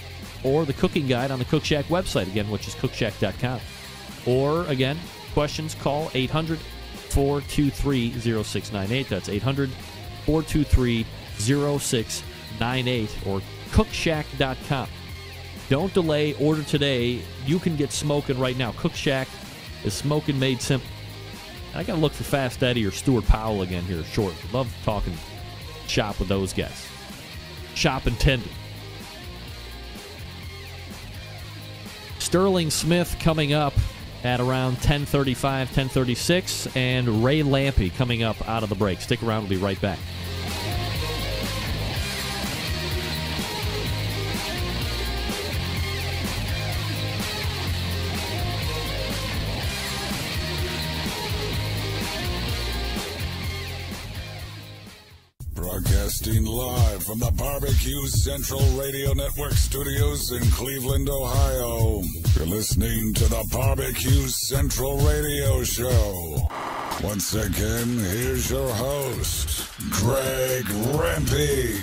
or the cooking guide on the Cook Shack website, again, which is cookshack.com. Or, again, questions, call 800-423-0698. That's 800-423-0698, or cookshack.com. Don't delay. Order today. You can get smoking right now. Cook Shack is smoking made simple. I got to look for Fast Eddie or Stuart Powell again here shortly. Love talking shop with those guys. Shop intended. Sterling Smith coming up at around 10:35, 10:36, and Ray Lampe coming up out of the break. Stick around. We'll be right back. Broadcasting live from the Barbecue Central Radio Network studios in Cleveland, Ohio. You're listening to the Barbecue Central Radio Show. Once again, here's your host, Greg Rempe.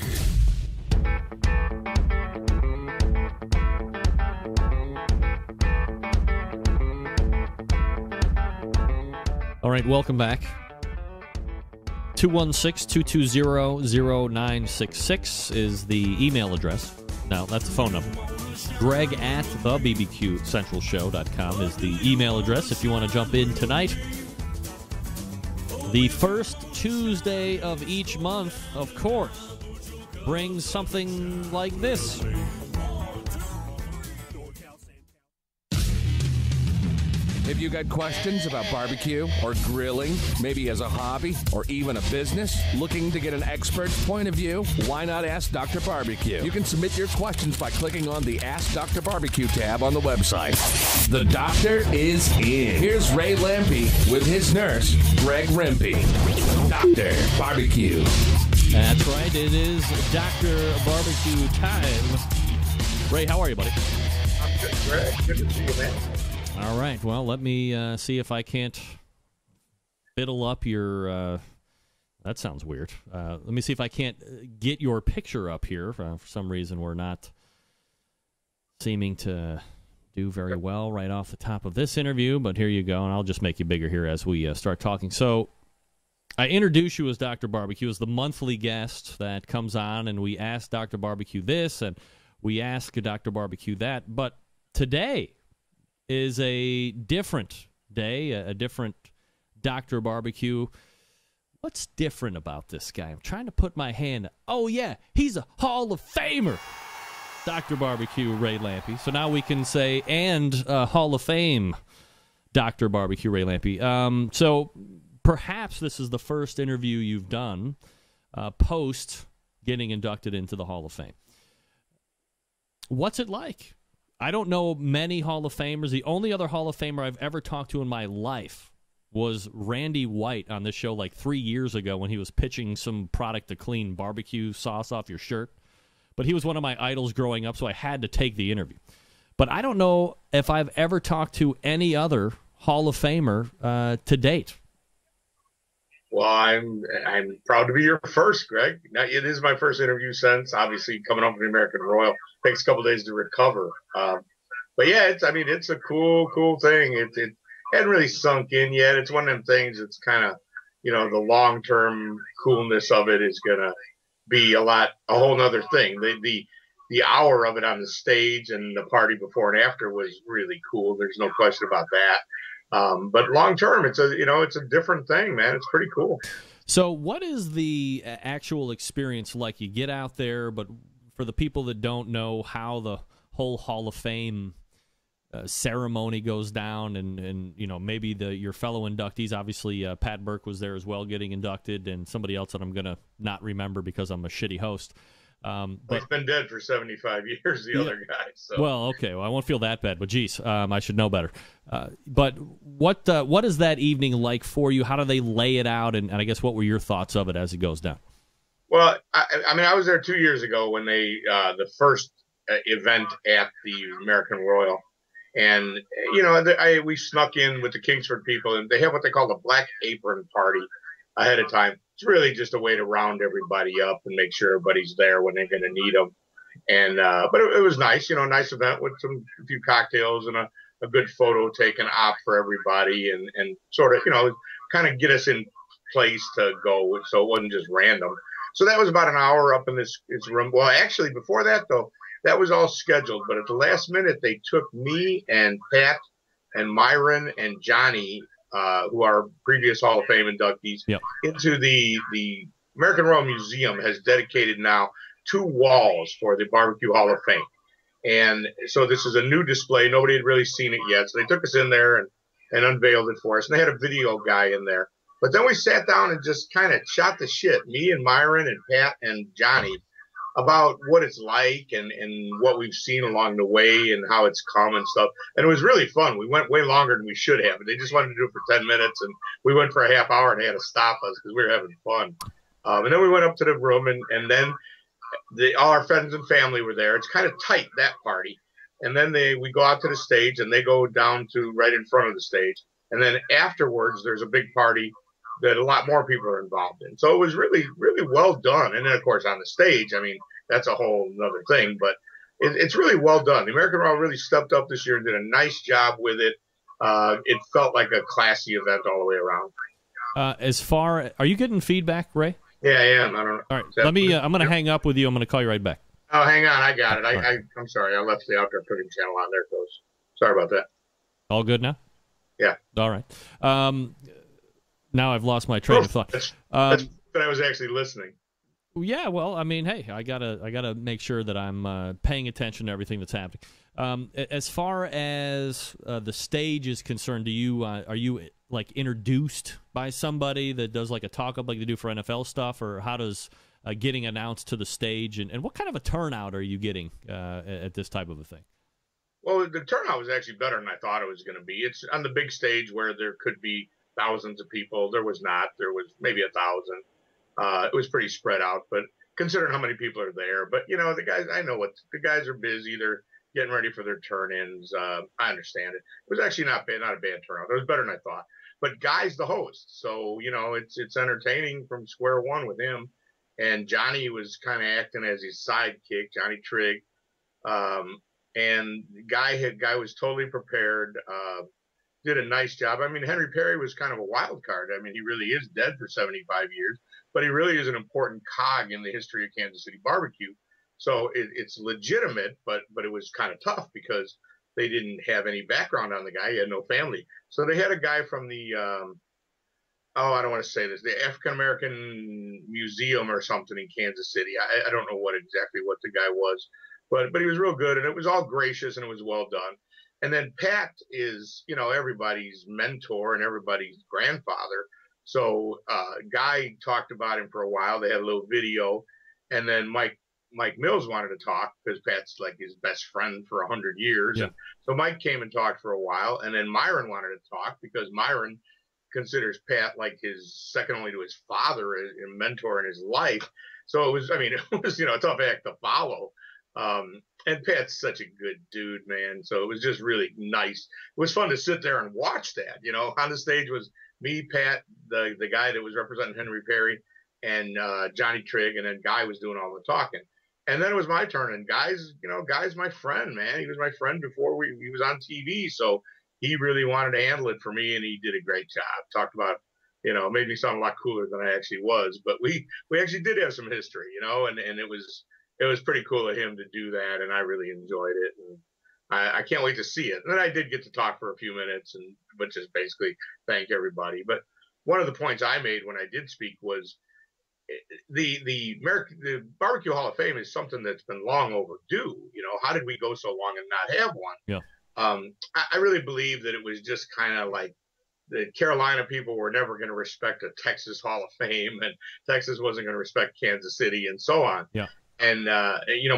All right, welcome back. 216-220-0966 is the email address. No, that's the phone number. Greg at thebbqcentralshow.com is the email address if you want to jump in tonight. The first Tuesday of each month, of course, brings something like this. If you got questions about barbecue or grilling, maybe as a hobby or even a business, looking to get an expert's point of view, why not ask Dr. Barbecue? You can submit your questions by clicking on the Ask Dr. Barbecue tab on the website. The doctor is in. Here's Ray Lampe with his nurse, Greg Rempe. Dr. Barbecue. That's right. It is Dr. Barbecue time. Ray, how are you, buddy? I'm good, Greg. Good to see you, man. All right. Well, let me see if I can't fiddle up your... that sounds weird. Let me see if I can't get your picture up here. For some reason, we're not seeming to do very well right off the top of this interview, but here you go, and I'll just make you bigger here as we start talking. So I introduce you as Dr. Barbecue, as the monthly guest that comes on, and we ask Dr. Barbecue this, and we ask Dr. Barbecue that. But today is a different day, a different Dr. Barbecue. What's different about this guy? I'm trying to put my hand. Oh, yeah, he's a Hall of Famer. Dr. Barbecue Ray Lampe. So now we can say, and Hall of Fame Dr. Barbecue Ray Lampe. So perhaps this is the first interview you've done post getting inducted into the Hall of Fame. What's it like? I don't know many Hall of Famers. The only other Hall of Famer I've ever talked to in my life was Randy White on this show like 3 years ago when he was pitching some product to clean barbecue sauce off your shirt. But he was one of my idols growing up, so I had to take the interview. But I don't know if I've ever talked to any other Hall of Famer to date. Well, I'm proud to be your first, Greg. Now, it is my first interview since, obviously, coming up with the American Royal. Takes a couple days to recover. But yeah, it's a cool thing. It hadn't really sunk in yet. It's one of them things. It's kind of, the long-term coolness of it is going to be a whole nother thing. The hour of it on the stage and the party before and after was really cool. There's no question about that. But long-term, it's a different thing, man. It's pretty cool. So what is the actual experience like? You get out there, but for the people that don't know how the whole Hall of Fame ceremony goes down, and maybe your fellow inductees, obviously Pat Burke was there as well getting inducted, and somebody else that I'm going to not remember because I'm a shitty host. But he's been dead for 75 years, the other guy. So. Well, okay. Well, I won't feel that bad, but geez, I should know better. But what is that evening like for you? How do they lay it out? And I guess what were your thoughts of it as it goes down? Well, I was there 2 years ago when they the first event at the American Royal. And, we snuck in with the Kingsford people, and they have what they call the Black Apron Party ahead of time. It's really just a way to round everybody up and make sure everybody's there when they're going to need them. And but it was nice, a nice event with a few cocktails and a good photo taken op for everybody and sort of, kind of get us in place to go so it wasn't just random. So that was about an hour up in this room. Well, actually, before that, though, that was all scheduled. But at the last minute, they took me and Pat and Myron and Johnny, who are previous Hall of Fame inductees, into the American Royal Museum has dedicated now 2 walls for the Barbecue Hall of Fame. And so this is a new display. Nobody had really seen it yet. So they took us in there and unveiled it for us. And they had a video guy in there. But then we sat down and just kind of shot the shit, me and Myron and Pat and Johnny, about what it's like and what we've seen along the way and how it's come and stuff. And it was really fun. We went way longer than we should have. They just wanted to do it for 10 minutes, and we went for a half hour, and they had to stop us because we were having fun. And then we went up to the room, and then all our friends and family were there. It's kind of tight, that party. And then we go out to the stage, and they go down to right in front of the stage. And then afterwards, there's a big party that a lot more people are involved in. So it was really, really well done. And then, of course, on the stage, that's a whole other thing. But it's really well done. The American Royal really stepped up this year and did a nice job with it. It felt like a classy event all the way around. Are you getting feedback, Ray? Yeah, I am. I don't know. All right, let me. I'm going to hang up with you. I'm going to call you right back. Oh, hang on. I got it. I'm sorry. I left the Outdoor Cooking channel on there, folks. Sorry about that. All good now? Yeah. All right. Now I've lost my train of thought. But I was actually listening. Yeah, well, hey, I gotta make sure that I'm paying attention to everything that's happening. As far as the stage is concerned, are you like introduced by somebody that does like a talk up like they do for NFL stuff, or how does getting announced to the stage and what kind of a turnout are you getting at this type of a thing? Well, the turnout was actually better than I thought it was going to be. It's on the big stage where there could be thousands of people. There was not. There was maybe 1,000. It was pretty spread out, but considering how many people are there. But, the guys, I know the guys are busy. They're getting ready for their turn-ins. I understand it. It was actually not a bad turnout. It was better than I thought. But Guy's the host, so, it's entertaining from square one with him. And Johnny was kind of acting as his sidekick, Johnny Trigg. And Guy was totally prepared. did a nice job. I mean, Henry Perry was kind of a wild card. I mean, he really is dead for 75 years, but he really is an important cog in the history of Kansas City barbecue. So it's legitimate, but it was kind of tough because they didn't have any background on the guy. He had no family. So they had a guy from the, I don't want to say this, the African American Museum or something in Kansas City. I don't know exactly what the guy was, but he was real good, and it was all gracious and it was well done. And then Pat is, everybody's mentor and everybody's grandfather. So Guy talked about him for a while. They had a little video, and then Mike Mills wanted to talk because Pat's like his best friend for 100 years. Yeah. And so Mike came and talked for a while, and then Myron wanted to talk because Myron considers Pat like his second only to his father and mentor in his life. So it was a tough act to follow. And Pat's such a good dude, man. So it was just really nice. It was fun to sit there and watch that. On the stage was me, Pat, the guy that was representing Henry Perry, and Johnny Trigg, and then Guy was doing all the talking. And then it was my turn, and Guy's my friend, man. He was my friend before he was on TV, so he really wanted to handle it for me, and he did a great job. Talked about, made me sound a lot cooler than I actually was, but we actually did have some history, and it was pretty cool of him to do that, and I really enjoyed it, and I can't wait to see it. And then I did get to talk for a few minutes, but just basically thank everybody. But one of the points I made when I did speak was, the Barbecue Hall of Fame is something that's been long overdue. How did we go so long and not have one? Yeah. I really believe that it was just kind of like the Carolina people were never going to respect a Texas Hall of Fame, and Texas wasn't going to respect Kansas City, and so on. Yeah. And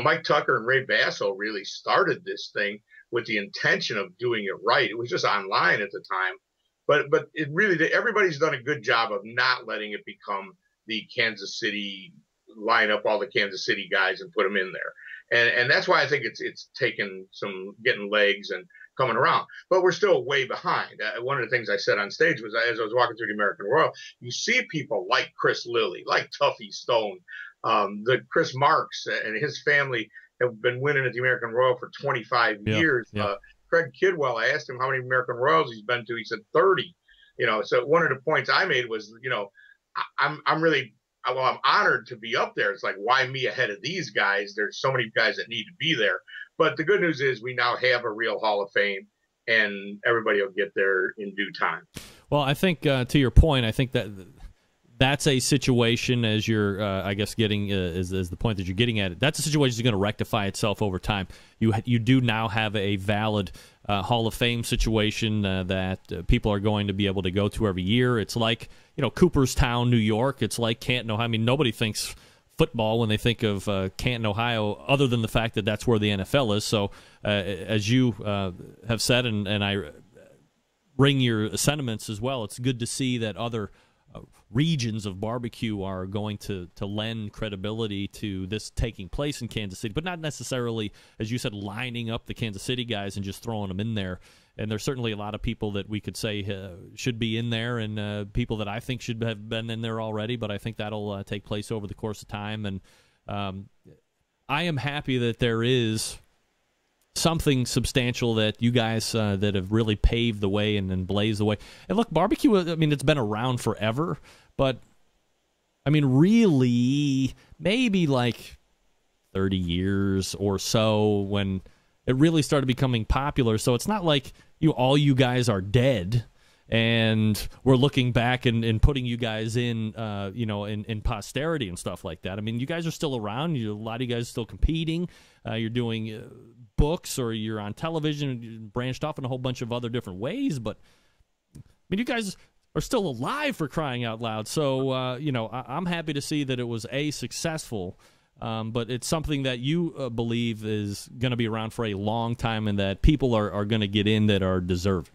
Mike Tucker and Ray Basso really started this thing with the intention of doing it right. It was just online at the time, but it really, everybody's done a good job of not letting it become the Kansas City, line up all the Kansas City guys and put them in there. And that's why I think it's taken some getting legs and coming around, but we're still way behind. One of the things I said on stage was, as I was walking through the American Royal, you see people like Chris Lilly, like Tuffy Stone, the Chris Marks and his family have been winning at the American Royal for 25 years. Yeah. Craig Kidwell, I asked him how many American Royals he's been to. He said 30. So one of the points I made was, I'm honored to be up there. It's like, why me ahead of these guys? There's so many guys that need to be there. But the good news is we now have a real Hall of Fame, and everybody will get there in due time. Well, I think to your point, I think that's a situation, as you're, I guess, getting is the point that you're getting at. That's a situation that's going to rectify itself over time. You do now have a valid Hall of Fame situation that people are going to be able to go to every year. It's like, Cooperstown, New York. It's like Canton, Ohio. I mean, nobody thinks football when they think of Canton, Ohio, other than the fact that that's where the NFL is. So, as you have said, and I bring your sentiments as well, it's good to see that other regions of barbecue are going to lend credibility to this taking place in Kansas City, but not necessarily, as you said, lining up the Kansas City guys and just throwing them in there. And there's certainly a lot of people that we could say should be in there, and people that I think should have been in there already, but I think that'll take place over the course of time. And I am happy that there is something substantial that you guys that have really paved the way and blazed the way. And look, barbecue, I mean, it's been around forever, but I mean, really, maybe like 30 years or so when it really started becoming popular. So it's not like all you guys are dead and we're looking back and putting you guys in, in posterity and stuff like that. I mean, you guys are still around. A lot of you guys are still competing. You're doing books, or you're on television, you're branched off in a whole bunch of other different ways. But I mean, you guys are still alive, for crying out loud. So, I'm happy to see that it was successful. But it's something that you believe is going to be around for a long time, and that people are going to get in that are deserving.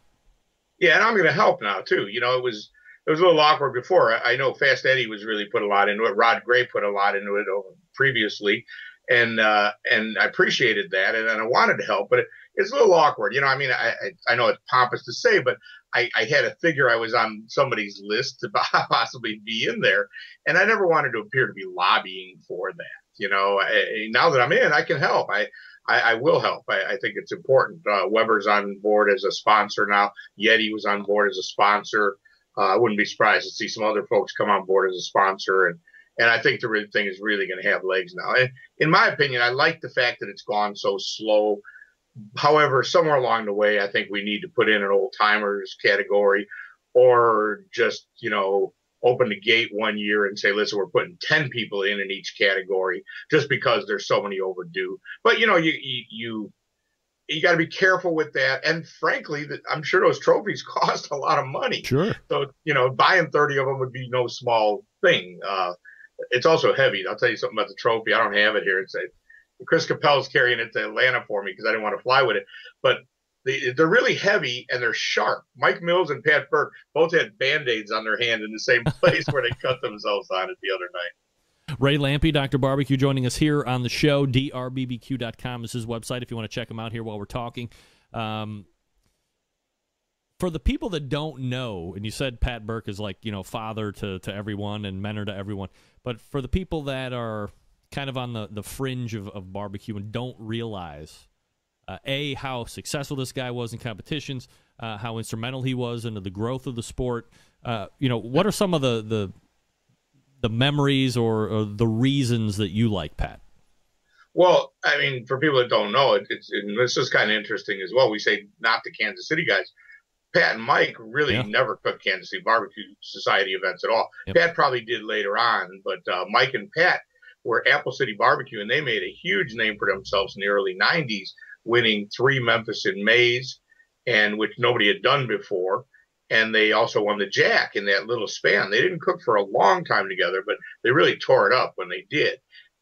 Yeah, and I'm going to help now too. It was a little awkward before. I know Fast Eddie was really put a lot into it. Rod Gray put a lot into it previously, and I appreciated that, and I wanted to help, but it's a little awkward. I mean, I know it's pompous to say, but I had a figure I was on somebody's list to possibly be in there, and I never wanted to appear to be lobbying for that. Now that I'm in, I can help. I will help. I think it's important. Weber's on board as a sponsor now. Yeti was on board as a sponsor. I wouldn't be surprised to see some other folks come on board as a sponsor, and I think the thing is really going to have legs now. And in my opinion, I like the fact that it's gone so slow. However, somewhere along the way, I think we need to put in an old timers category, or just, open the gate one year and say, listen, we're putting 10 people in each category just because there's so many overdue. But, you got to be careful with that. And frankly, I'm sure those trophies cost a lot of money. Sure. So, buying 30 of them would be no small thing. It's also heavy. I'll tell you something about the trophy. I don't have it here. Chris Capel's carrying it to Atlanta for me because I didn't want to fly with it. But they're really heavy and they're sharp. Mike Mills and Pat Burke both had Band-Aids on their hand in the same place where they cut themselves on it the other night. Ray Lampe, Dr. Barbecue, joining us here on the show. drbbq.com is his website if you want to check him out here while we're talking. For the people that don't know, and you said Pat Burke is like, father to everyone and mentor to everyone, but for the people that are kind of on the fringe of barbecue and don't realize, how successful this guy was in competitions, how instrumental he was into the growth of the sport, what are some of the memories or the reasons that you like Pat? Well, I mean, for people that don't know, this is kind of interesting as well. We say not the Kansas City guys. Pat and Mike really never cooked Kansas City Barbecue Society events at all. Yep. Pat probably did later on, but Mike and Pat were Apple City Barbecue, and they made a huge name for themselves in the early 90s, winning 3 Memphis in Mays, and which nobody had done before. And they also won the Jack in that little span. They didn't cook for a long time together, but they really tore it up when they did.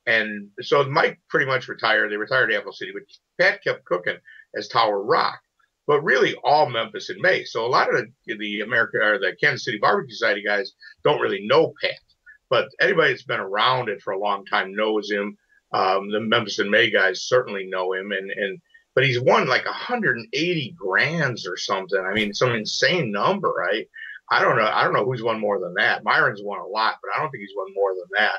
And so Mike pretty much retired. They retired at Apple City, but Pat kept cooking as Tower Rock, but really all Memphis and Mays. So a lot of the Kansas City Barbecue Society guys don't really know Pat, but anybody that's been around it for a long time knows him. The Memphis and May guys certainly know him, but he's won like 180 grands or something. I mean, some insane number, right? I don't know who's won more than that. Myron's won a lot, but I don't think he's won more than that.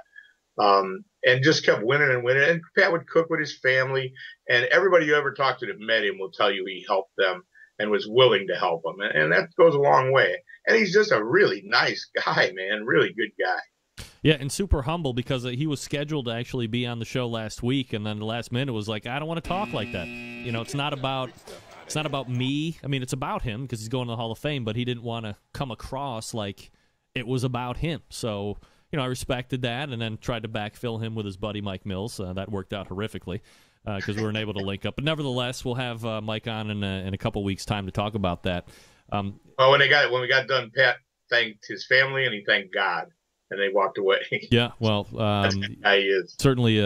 And just kept winning and winning. And Pat would cook with his family, and everybody you ever talked to that met him will tell you he helped them and was willing to help them. And that goes a long way. And he's just a really nice guy, man, really good guy. Yeah, and super humble because he was scheduled to actually be on the show last week, and then the last minute was like, I don't want to talk like that. It's not about me. I mean, it's about him because he's going to the Hall of Fame, but he didn't want to come across like it was about him. So, I respected that and then tried to backfill him with his buddy Mike Mills. That worked out horrifically because we weren't able to link up. But nevertheless, we'll have Mike on in a couple weeks' time to talk about that. When we got done, Pat thanked his family and he thanked God. And they walked away. Yeah, well, that's the guy he is. Certainly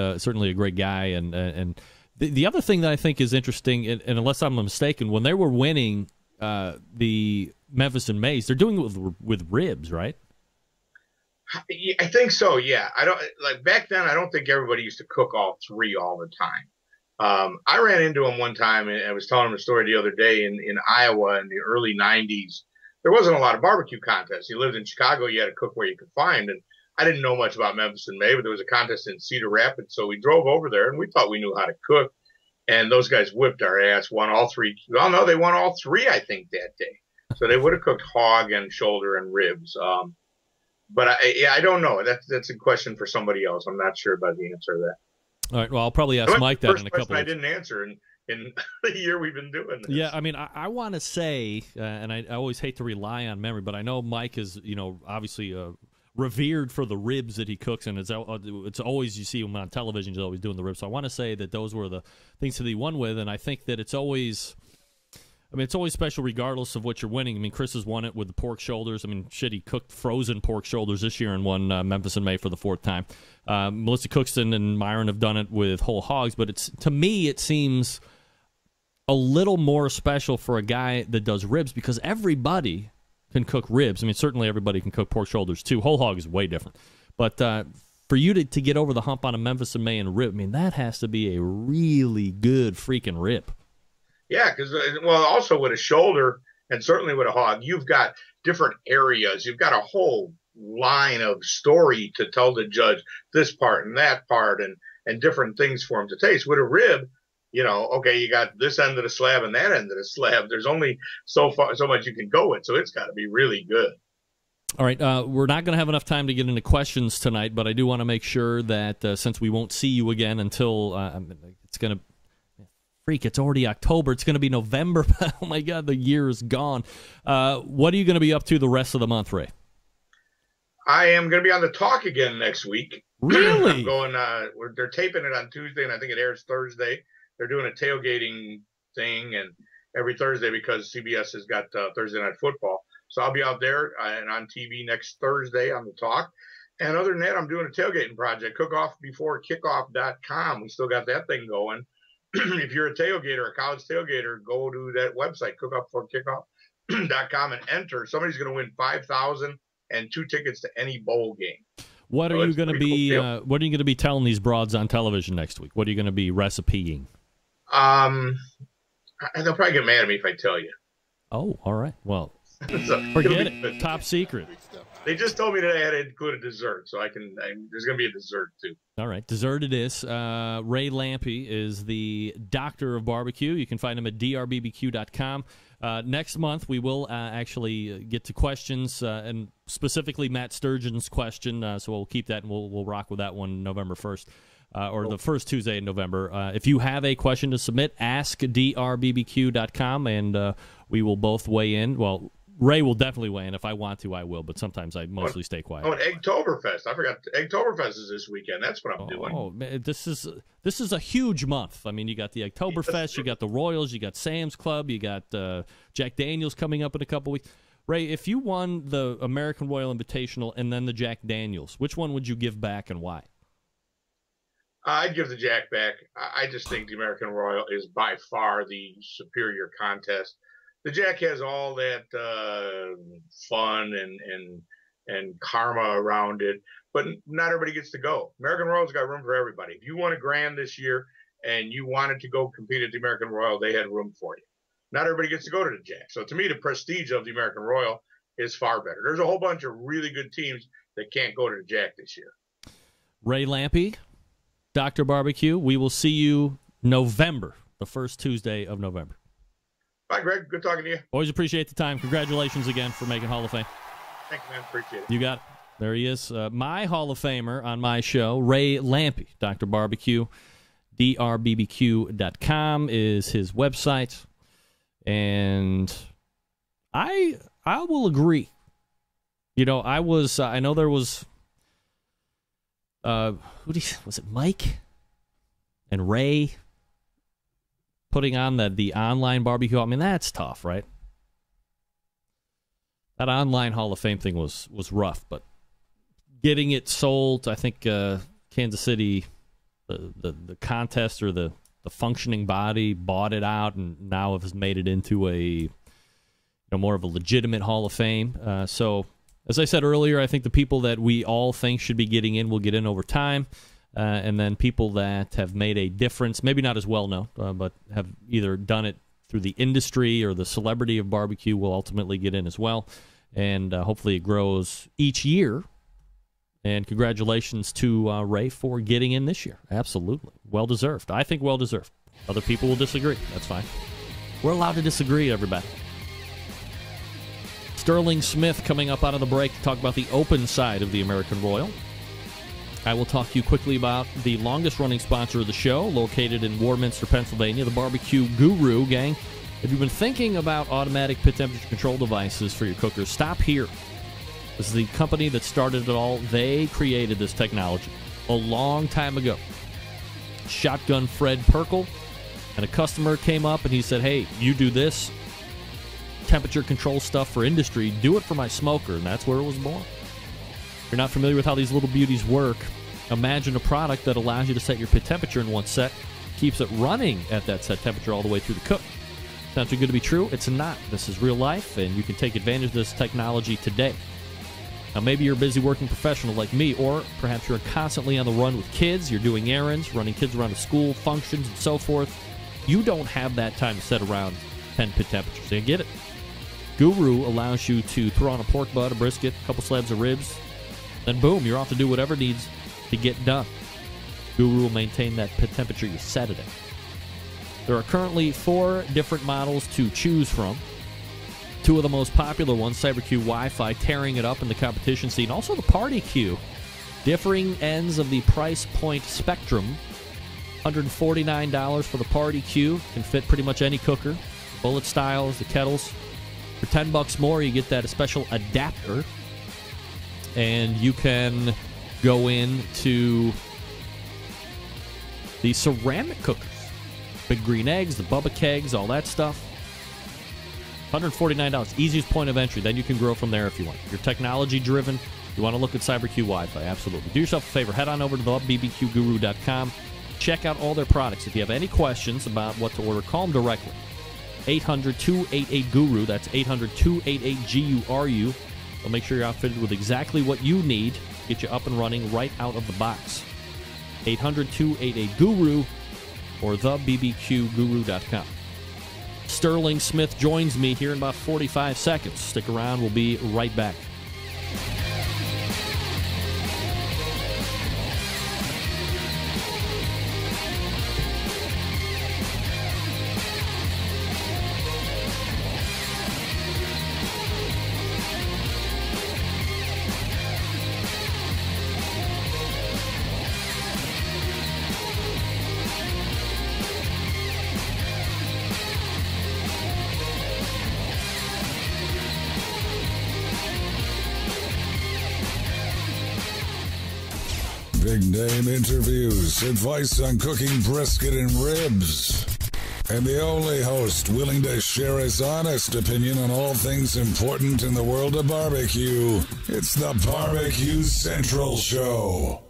a great guy. And the other thing that I think is interesting, and unless I'm mistaken, when they were winning the Memphis and Mays, they're doing it with ribs, right? I think so. Yeah, I don't like back then. I don't think everybody used to cook all 3 all the time. I ran into him one time, and I was telling him a story the other day in Iowa in the early 90s. There wasn't a lot of barbecue contests. You lived in Chicago, you had to cook where you could find. And I didn't know much about Memphis and May, but there was a contest in Cedar Rapids. So we drove over there, and we thought we knew how to cook. And those guys whipped our ass, won all 3. Well, no, they won all 3, I think, that day. So they would have cooked hog and shoulder and ribs. But I don't know. That's a question for somebody else. I'm not sure about the answer to that. All right, well, I'll probably ask Mike that in a couple of I didn't answer in the year we've been doing this. Yeah, I mean, I want to say, and I always hate to rely on memory, but I know Mike is, obviously revered for the ribs that he cooks, and it's always, you see him on television, he's always doing the ribs. So I want to say that those were the things that he won with, and I think that it's always special regardless of what you're winning. I mean, Chris has won it with the pork shoulders. I mean, he cooked frozen pork shoulders this year and won Memphis and May for the 4th time. Melissa Cookston and Myron have done it with whole hogs, but to me, it seems a little more special for a guy that does ribs because everybody can cook ribs. I mean, certainly everybody can cook pork shoulders too. Whole hog is way different. But for you to get over the hump on a Memphis and May and rib, I mean, that has to be a really good freaking rib. Yeah, because, also with a shoulder, And certainly with a hog, you've got different areas. You've got a whole line of story to tell the judge, this part and that part, and different things for him to taste. With a rib, okay, you got this end of the slab and that end of the slab. There's only so much you can go with, so it's got to be really good. All right, we're not going to have enough time to get into questions tonight, but I do want to make sure that since we won't see you again until it's going to it's already October. It's going to be November. Oh, my God, the year is gone. What are you going to be up to the rest of the month, Ray? I am going to be on the Talk again next week. Really? I'm going. They're taping it on Tuesday, and I think it airs Thursday. They're doing a tailgating thing, and every Thursday because CBS has got Thursday Night Football. So I'll be out there and on TV next Thursday on the Talk. And other than that, I'm doing a tailgating project, cookoffbeforekickoff.com. We still got that thing going. If you're a tailgater, a college tailgater, go to that website, cookoffbeforekickoff.com, and enter. Somebody's going to win $5,000 and 2 tickets to any bowl game. What are you going to be? What are you going to be telling these broads on television next week? What are you going to be recipeing? They'll probably get mad at me if I tell you. Oh, all right. Well, forget it. Top secret. They just told me that I had to include a dessert, so there's going to be a dessert too. All right, dessert it is. Ray Lampe is the doctor of barbecue. You can find him at drbbq.com. Next month, we will actually get to questions, and specifically Matt Sturgeon's question, so we'll keep that, and we'll rock with that one November 1st, or the first Tuesday in November. If you have a question to submit, ask drbbq.com, and we will both weigh in. Well, Ray will definitely weigh in. If I want to, I will, but sometimes I mostly stay quiet. Oh, and Eggtoberfest. I forgot. Eggtoberfest is this weekend. That's what I'm doing. Oh, man, this is a huge month. I mean, you got the Eggtoberfest, you got the Royals, you got Sam's Club, you got Jack Daniels coming up in a couple weeks. Ray, if you won the American Royal Invitational and then the Jack Daniels, which one would you give back and why? I'd give the Jack back. I just think the American Royal is by far the superior contest. The Jack has all that fun and karma around it, but not everybody gets to go. American Royal's got room for everybody. If you won a grand this year and you wanted to go compete at the American Royal, they had room for you. Not everybody gets to go to the Jack. So to me, the prestige of the American Royal is far better. There's a whole bunch of really good teams that can't go to the Jack this year. Ray Lampe, Dr. Barbecue, we will see you November, the first Tuesday of November. Bye, Greg. Good talking to you. Always appreciate the time. Congratulations again for making Hall of Fame. Thank you, man. Appreciate it. You got it. There he is. My Hall of Famer on my show, Ray Lampe, Dr. Barbecue. drbbq.com is his website. And I will agree. I know there was, was it Mike and Ray putting on the online barbecue? I mean, that's tough, right? That online Hall of Fame thing was rough, but getting it sold, I think Kansas City, the contest or the functioning body bought it out and now has made it into a more of a legitimate Hall of Fame. So, as I said earlier, I think the people that we all think should be getting in will get in over time. And then people that have made a difference, maybe not as well known, but have either done it through the industry or the celebrity of barbecue will ultimately get in as well. And hopefully it grows each year. And congratulations to Ray for getting in this year. Absolutely. Well-deserved. I think well-deserved. Other people will disagree. That's fine. We're allowed to disagree, everybody. Sterling Smith coming up out of the break to talk about the open side of the American Royal. I will talk to you quickly about the longest-running sponsor of the show, located in Warminster, Pennsylvania, the Barbecue Guru. Gang, if you've been thinking about automatic pit temperature control devices for your cookers, stop here. This is the company that started it all. They created this technology a long time ago. Shotgun Fred Perkle, and a customer came up and he said, hey, you do this temperature control stuff for industry, do it for my smoker, and that's where it was born. If you're not familiar with how these little beauties work, imagine a product that allows you to set your pit temperature in one set, keeps it running at that set temperature all the way through the cook. Sounds too good to be true? It's not. This is real life, and you can take advantage of this technology today. Now, maybe you're a busy working professional like me, or perhaps you're constantly on the run with kids, you're doing errands, running kids around to school, functions, and so forth. You don't have that time to set around 10 pit temperatures. So you get it. Guru allows you to throw on a pork butt, a brisket, a couple slabs of ribs, then boom, you're off to do whatever needs to get done. Guru will maintain that temperature you set it at. There are currently 4 different models to choose from. 2 of the most popular ones, CyberQ Wi-Fi, tearing it up in the competition scene. Also the Party Q, differing ends of the price point spectrum. $149 for the Party Q. Can fit pretty much any cooker. Bullet styles, the kettles. For $10 more, you get that special adapter. And you can go into the ceramic cookers. Big green eggs, the Bubba kegs, all that stuff. $149, easiest point of entry. Then you can grow from there if you want. If you're technology-driven, you want to look at CyberQ Wi-Fi, absolutely. Do yourself a favor. Head on over to thebbqguru.com. Check out all their products. If you have any questions about what to order, call them directly. 800-288-GURU. That's 800-288-GURU. They'll make sure you're outfitted with exactly what you need to get you up and running right out of the box. 800-288-GURU or thebbqguru.com. Sterling Smith joins me here in about 45 seconds. Stick around. We'll be right back. Big name interviews, advice on cooking brisket and ribs, and the only host willing to share his honest opinion on all things important in the world of barbecue. It's the Barbecue Central Show.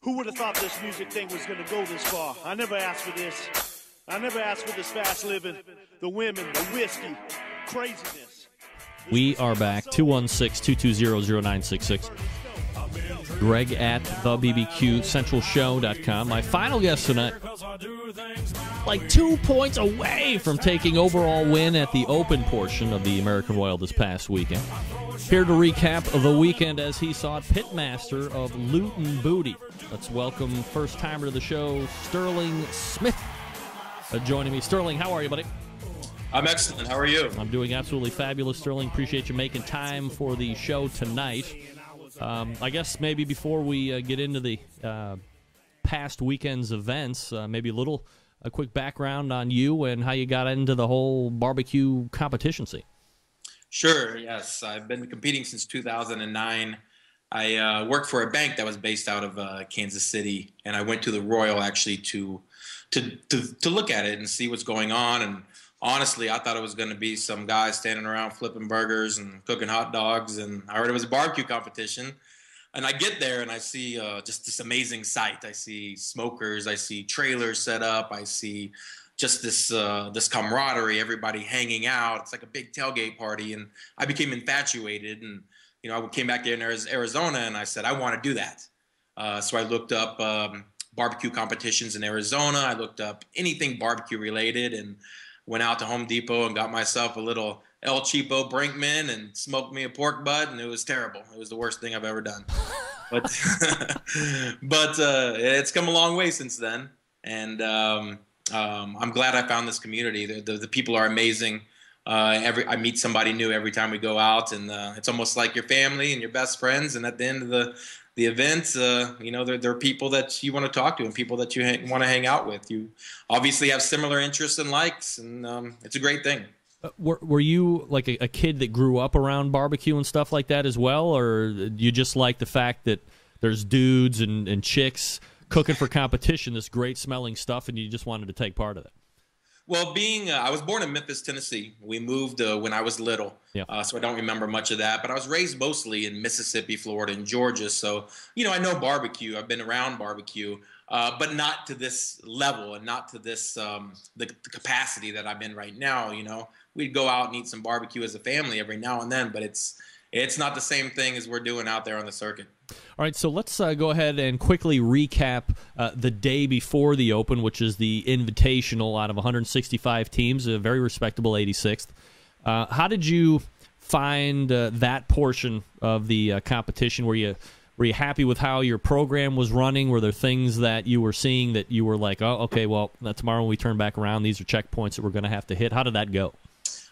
Who would have thought this music thing was going to go this far? I never asked for this. I never asked for this fast living, the women, the whiskey, craziness. We are back. 216-220-0966. Greg at thebbqcentralshow.com. My final guest tonight, like 2 points away from taking overall win at the open portion of the American Royal this past weekend. Here to recap the weekend as he saw it, pitmaster of Luton Booty. Let's welcome first timer to the show, Sterling Smith, joining me. Sterling, how are you, buddy? I'm excellent. How are you? I'm doing absolutely fabulous, Sterling. Appreciate you making time for the show tonight. I guess maybe before we get into the past weekend's events, maybe a quick background on you and how you got into the whole barbecue competition scene. Sure, yes. I've been competing since 2009. I worked for a bank that was based out of Kansas City, and I went to the Royal actually to look at it and see what's going on. And honestly, I thought it was going to be some guys standing around flipping burgers and cooking hot dogs, and I heard it was a barbecue competition. And I get there and I see just this amazing sight. I see smokers, I see trailers set up, I see just this camaraderie, everybody hanging out. It's like a big tailgate party, and I became infatuated. And I came back there in Arizona, and I said I want to do that. So I looked up barbecue competitions in Arizona. I looked up anything barbecue related, and went out to Home Depot and got myself a little El Cheapo Brinkman and smoked me a pork butt, and it was terrible. It was the worst thing I've ever done. But it's come a long way since then, and I'm glad I found this community. The people are amazing. I meet somebody new every time we go out, and it's almost like your family and your best friends. And at the end of the events, there are people that you want to talk to and people that you want to hang out with. You obviously have similar interests and likes, and it's a great thing. Were you like a kid that grew up around barbecue and stuff like that as well, or you just like the fact that there's dudes and chicks cooking for competition, this great smelling stuff, and you just wanted to take part of it? Well, I was born in Memphis, Tennessee. We moved when I was little, so I don't remember much of that. But I was raised mostly in Mississippi, Florida, and Georgia. So, I know barbecue. I've been around barbecue, but not to this level and not to this the capacity that I'm in right now. We'd go out and eat some barbecue as a family every now and then, but it's it's not the same thing as we're doing out there on the circuit. All right, so let's go ahead and quickly recap the day before the Open, which is the Invitational out of 165 teams, a very respectable 86th. How did you find that portion of the competition? Were you happy with how your program was running? Were there things that you were seeing that you were like, oh, okay, well, tomorrow when we turn back around, these are checkpoints that we're going to have to hit? How did that go?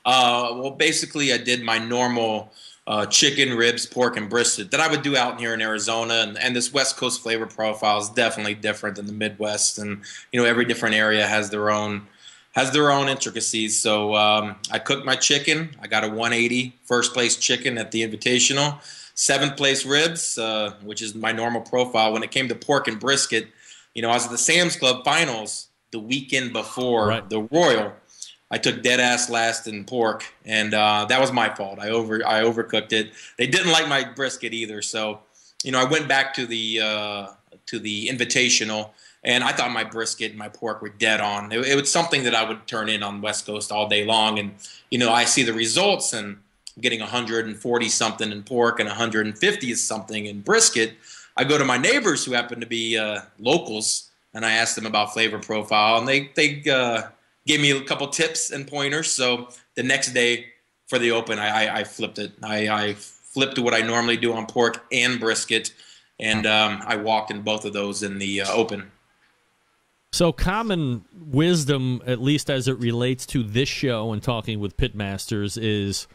Well, basically, I did my normal chicken, ribs, pork, and brisket that I would do out here in Arizona. And this West Coast flavor profile is definitely different than the Midwest. And, every different area has their own intricacies. So I cooked my chicken. I got a 180 first place chicken at the Invitational. 7th place ribs, which is my normal profile. When it came to pork and brisket, I was at the Sam's Club finals the weekend before the Royal. I took dead ass last in pork, and that was my fault. I overcooked it. They didn't like my brisket either, so I went back to the Invitational, and I thought my brisket and my pork were dead on. It was something that I would turn in on West Coast all day long, and I see the results and getting 140 something in pork and 150 something in brisket. I go to my neighbors who happen to be locals, and I ask them about flavor profile, and they gave me a couple tips and pointers. So the next day for the Open, I flipped it. I flipped to what I normally do on pork and brisket, and I walked in both of those in the Open. So common wisdom, at least as it relates to this show and talking with pitmasters, is,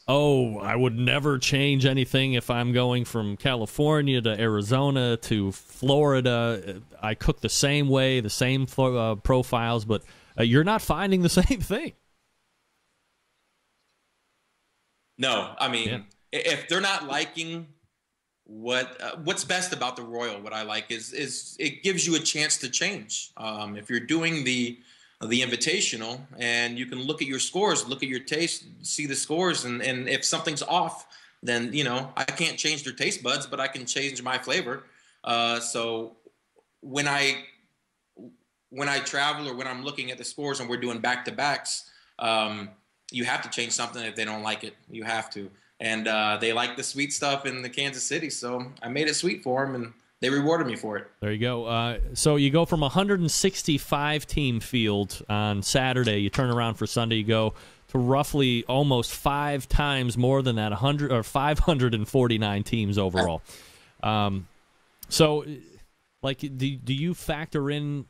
I would never change anything if I'm going from California to Arizona to Florida. I cook the same way, the same profiles, but you're not finding the same thing. No, I mean, if they're not liking what's best about the Royal, what I like is it gives you a chance to change. If you're doing the Invitational and you can look at your scores, look at your taste, see the scores, and if something's off, then I can't change their taste buds, but I can change my flavor. So when I travel or when I'm looking at the scores and we're doing back-to-backs, you have to change something if they don't like it. You have to. And they like the sweet stuff in the Kansas City, so I made it sweet for them, and they rewarded me for it. There you go. So you go from a 165-team field on Saturday. You turn around for Sunday. You go to roughly almost 5 times more than that, 549 teams overall. So, do you factor in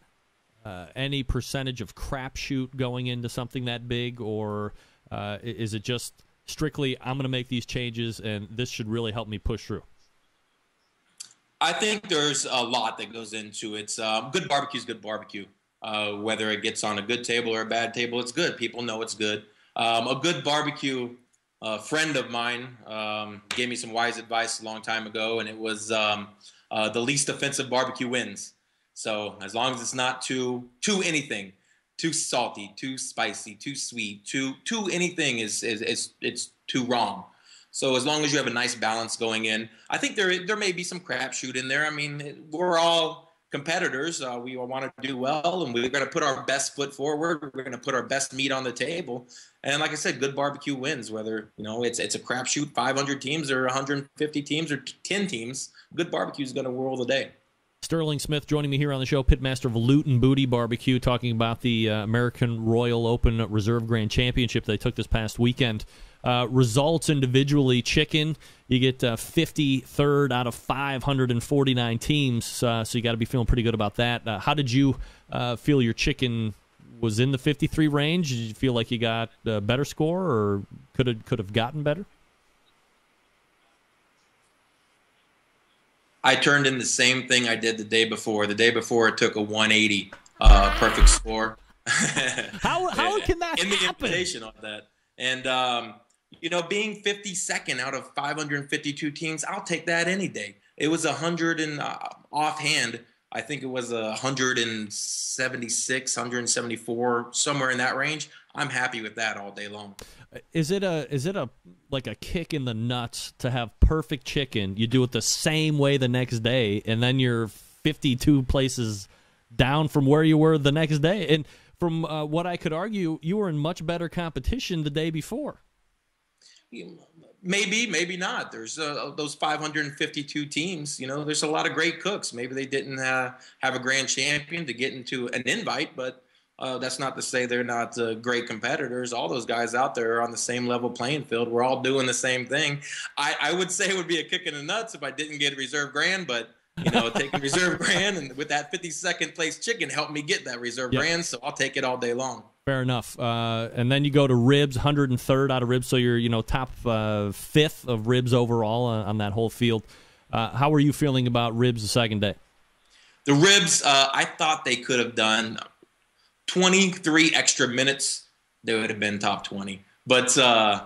any percentage of crapshoot going into something that big, or is it just strictly, I'm going to make these changes and this should really help me push through? I think there's a lot that goes into it. Good barbecue is good barbecue. Whether it gets on a good table or a bad table, it's good. People know it's good. A good barbecue friend of mine gave me some wise advice a long time ago, and it was the least offensive barbecue wins. So as long as it's not too anything, too salty, too spicy, too sweet, too anything is it's too wrong. So as long as you have a nice balance going in, I think there may be some crapshoot in there. I mean, we're all competitors. We want to do well, and we're going to put our best foot forward. We're going to put our best meat on the table. And like I said, good barbecue wins, whether it's a crapshoot, 500 teams or 150 teams or 10 teams. Good barbecue is going to rule the day. Sterling Smith joining me here on the show, pitmaster of Loot and Booty Barbecue, talking about the American Royal Open Reserve Grand Championship they took this past weekend. Results individually, chicken, you get 53rd out of 549 teams, so you got to be feeling pretty good about that. How did you feel your chicken was in the 53 range? Did you feel like you got a better score, or could have gotten better? I turned in the same thing I did the day before. The day before, it took a 180 perfect score. How can that in the happen? invitation on that? And being 52nd out of 552 teams, I'll take that any day. It was 100 and offhand, I think it was 176, 174, somewhere in that range. I'm happy with that all day long. Is it a like a kick in the nuts to have perfect chicken? You do it the same way the next day, and then you're 52 places down from where you were the next day. And from what I could argue, you were in much better competition the day before. Maybe, maybe not. There's those 552 teams. You know, there's a lot of great cooks. Maybe they didn't have a grand champion to get into an invite, but that's not to say they're not great competitors. All those guys out there are on the same level playing field. We're all doing the same thing. I would say it would be a kick in the nuts if I didn't get reserve grand, but you know, taking reserve grand and with that 52nd place chicken helped me get that reserve grand, so I'll take it all day long. Fair enough. And then you go to ribs, 103rd out of ribs, so you're, you know, top 5th of ribs overall on that whole field. How were you feeling about ribs the second day? The ribs, I thought they could have done 23 extra minutes. They would have been top 20. But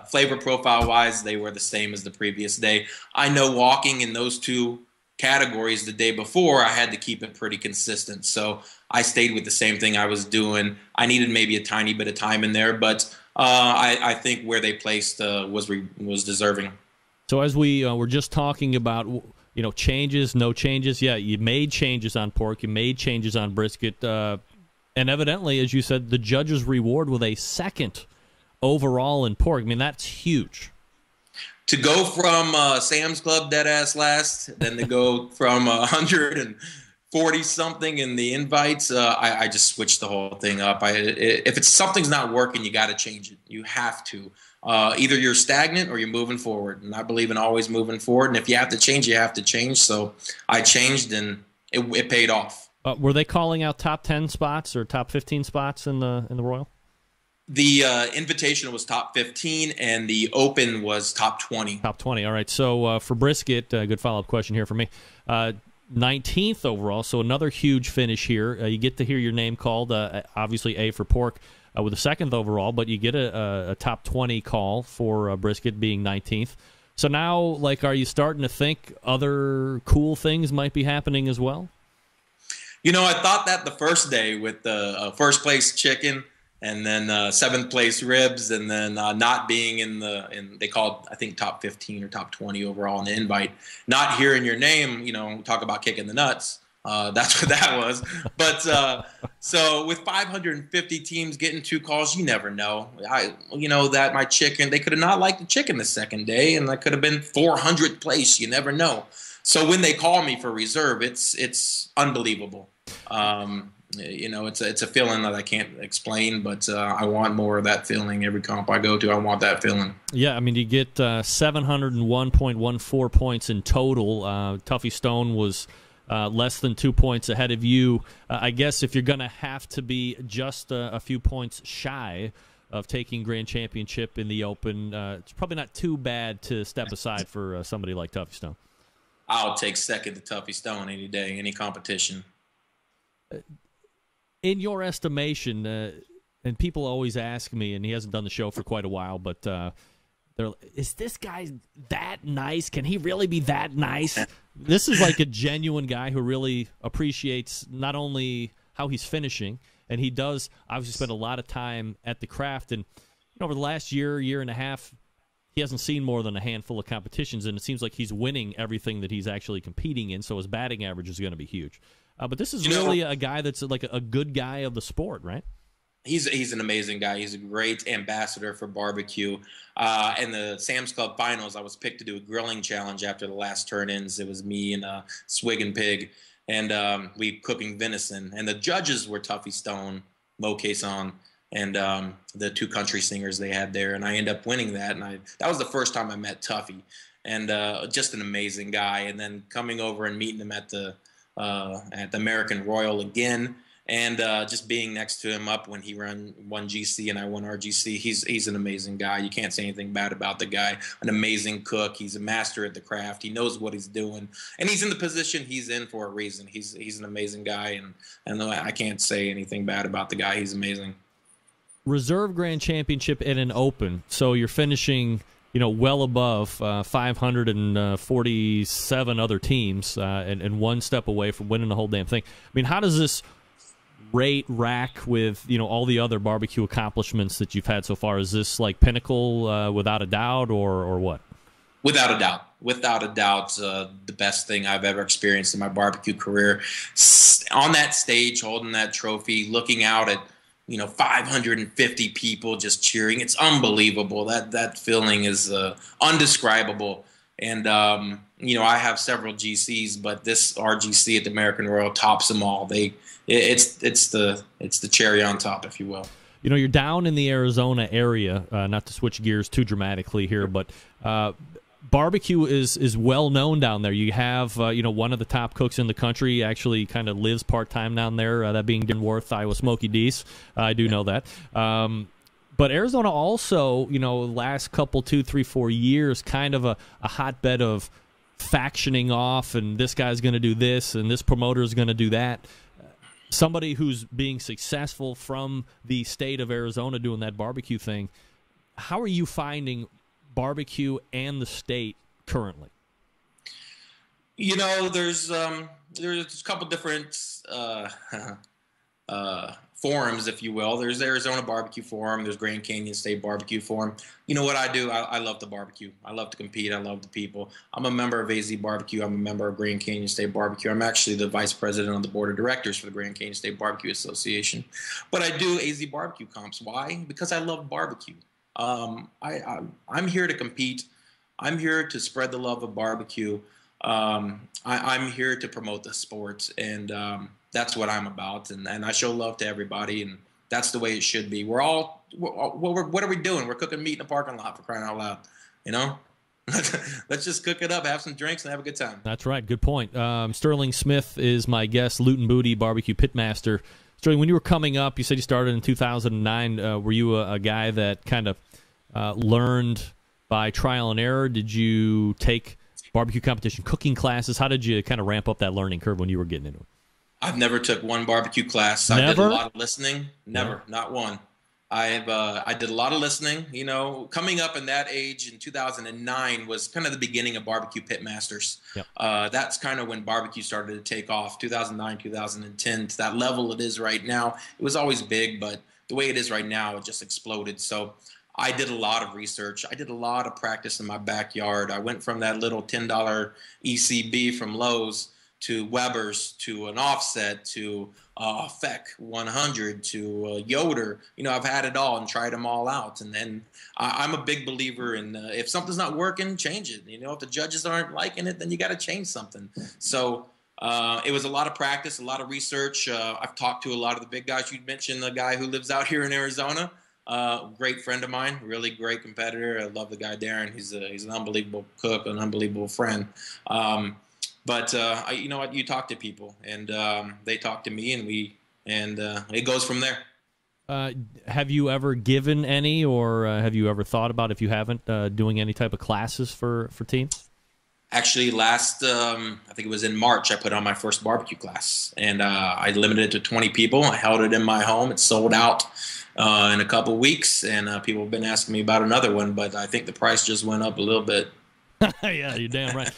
flavor profile-wise, they were the same as the previous day. I know walking in those two categories the day before, I had to keep it pretty consistent. So I stayed with the same thing I was doing. I needed maybe a tiny bit of time in there, but I think where they placed was deserving. So as we were just talking about, you know, changes, no changes. Yeah, you made changes on pork. You made changes on brisket. And evidently, as you said, the judges reward with a 2nd overall in pork. I mean, that's huge. To go from Sam's Club dead ass last, then to go from 140 something in the invites, I just switched the whole thing up. If something's not working, you got to change it. You have to. Either you're stagnant or you're moving forward, and I believe in always moving forward. And if you have to change, you have to change. So I changed, and it paid off. Were they calling out top 10 spots or top 15 spots in the Royal? The Invitational was top 15, and the Open was top 20. Top 20, all right. So for brisket, good follow-up question here for me. 19th overall, so another huge finish here. You get to hear your name called, obviously A for pork, with a 2nd overall, but you get a top 20 call for brisket being 19th. So now, like, are you starting to think other cool things might be happening as well? You know, I thought that the first day with the first place chicken, and then 7th place ribs, and then not being in they called, I think, top 15 or top 20 overall in the invite. Not hearing your name, you know, talk about kicking the nuts. That's what that was. But so with 550 teams getting 2 calls, you never know. You know that my chicken, they could have not liked the chicken the second day, and that could have been 400th place. You never know. So when they call me for reserve, it's unbelievable. You know, it's a feeling that I can't explain, but I want more of that feeling every comp I go to. I want that feeling. Yeah, I mean, you get 701.14 points in total. Tuffy Stone was less than 2 points ahead of you. I guess if you're going to have to be just a few points shy of taking Grand Championship in the Open, it's probably not too bad to step aside for somebody like Tuffy Stone. I'll take 2nd to Tuffy Stone any day, any competition. In your estimation, and people always ask me, and he hasn't done the show for quite a while, but is this guy that nice? Can he really be that nice? This is like a genuine guy who really appreciates not only how he's finishing, and he does obviously spend a lot of time at the craft. And over the last year and a half, he hasn't seen more than a handful of competitions, and it seems like he's winning everything that he's actually competing in, so his batting average is going to be huge. But this is really a guy that's like a good guy of the sport, right? He's an amazing guy. He's a great ambassador for barbecue. In the Sam's Club finals, I was picked to do a grilling challenge after the last turn-ins. It was me and Swig and Pig, and we cooking venison. And the judges were Tuffy Stone, Mo Cason, and the 2 country singers they had there. And I ended up winning that. And that was the first time I met Tuffy, and just an amazing guy. And then coming over and meeting him at the American Royal again, and just being next to him up when he won GC and I won RGC. He's an amazing guy. You can't say anything bad about the guy. An amazing cook. He's a master at the craft. He knows what he's doing, and he's in the position he's in for a reason. He's an amazing guy, and I can't say anything bad about the guy. He's amazing. Reserve Grand Championship in an Open, so you're finishing, you know, well above 547 other teams, and one step away from winning the whole damn thing. I mean, how does this rack with, you know, all the other barbecue accomplishments that you've had so far? Is this like pinnacle without a doubt, or what? Without a doubt. Without a doubt, the best thing I've ever experienced in my barbecue career. On that stage, holding that trophy, looking out at 550 people just cheering. It's unbelievable. That feeling is undescribable. And, I have several GCs, but this RGC at the American Royal tops them all. It's the cherry on top, if you will. You're down in the Arizona area, not to switch gears too dramatically here, but barbecue is well known down there. You have one of the top cooks in the country actually kind of lives part-time down there, that being Dan Worth, Iowa Smoky D's. I do know that. But Arizona also, last couple, 2, 3, 4 years, kind of a hotbed of factioning off, and this guy's going to do this, and this promoter is going to do that. Somebody who's being successful from the state of Arizona doing that barbecue thing, how are you finding barbecue and the state currently? There's a couple different forums, if you will. There's Arizona Barbecue Forum. There's Grand Canyon State Barbecue Forum. You know what I do? I love to barbecue. I love to compete. I love the people. I'm a member of AZ Barbecue. I'm a member of Grand Canyon State Barbecue. I'm actually the vice president on the board of directors for the Grand Canyon State Barbecue Association. But I do AZ Barbecue comps. Why? Because I love barbecue. I'm here to compete. I'm here to spread the love of barbecue. I'm here to promote the sport, and that's what I'm about. And I show love to everybody, and that's the way it should be. What are we doing? We're cooking meat in a parking lot, for crying out loud, Let's just cook it up, have some drinks, and have a good time. That's right. Good point. Sterling Smith is my guest, Loot and Booty Barbecue Pitmaster. Sterling, when you were coming up, you said you started in 2009. Were you a guy that kind of learned by trial and error? Did you take barbecue competition cooking classes? How did you kind of ramp up that learning curve when you were getting into it? I've never took one barbecue class. I did a lot of listening. Never, not one. I did a lot of listening. Coming up in that age in 2009 was kind of the beginning of barbecue pitmasters. Yep. That's kind of when barbecue started to take off. 2009, 2010 to that level it is right now. It was always big, but the way it is right now, it just exploded. So I did a lot of research. I did a lot of practice in my backyard. I went from that little $10 ECB from Lowe's to Weber's, to an Offset, to Feck 100, to Yoder. I've had it all and tried them all out. And then I'm a big believer in if something's not working, change it. If the judges aren't liking it, then you got to change something. So it was a lot of practice, a lot of research. I've talked to a lot of the big guys. You mentioned the guy who lives out here in Arizona. Great friend of mine, really great competitor. I love the guy, Darren. He's an unbelievable cook, an unbelievable friend. But you know what? You talk to people, and they talk to me, and it goes from there. Have you ever given any, or have you ever thought about, if you haven't, doing any type of classes for teams? Actually, last I think it was in March, I put on my first barbecue class, and I limited it to 20 people. I held it in my home. It sold out in a couple weeks, and people have been asking me about another one, but I think the price just went up a little bit. Yeah, you're damn right.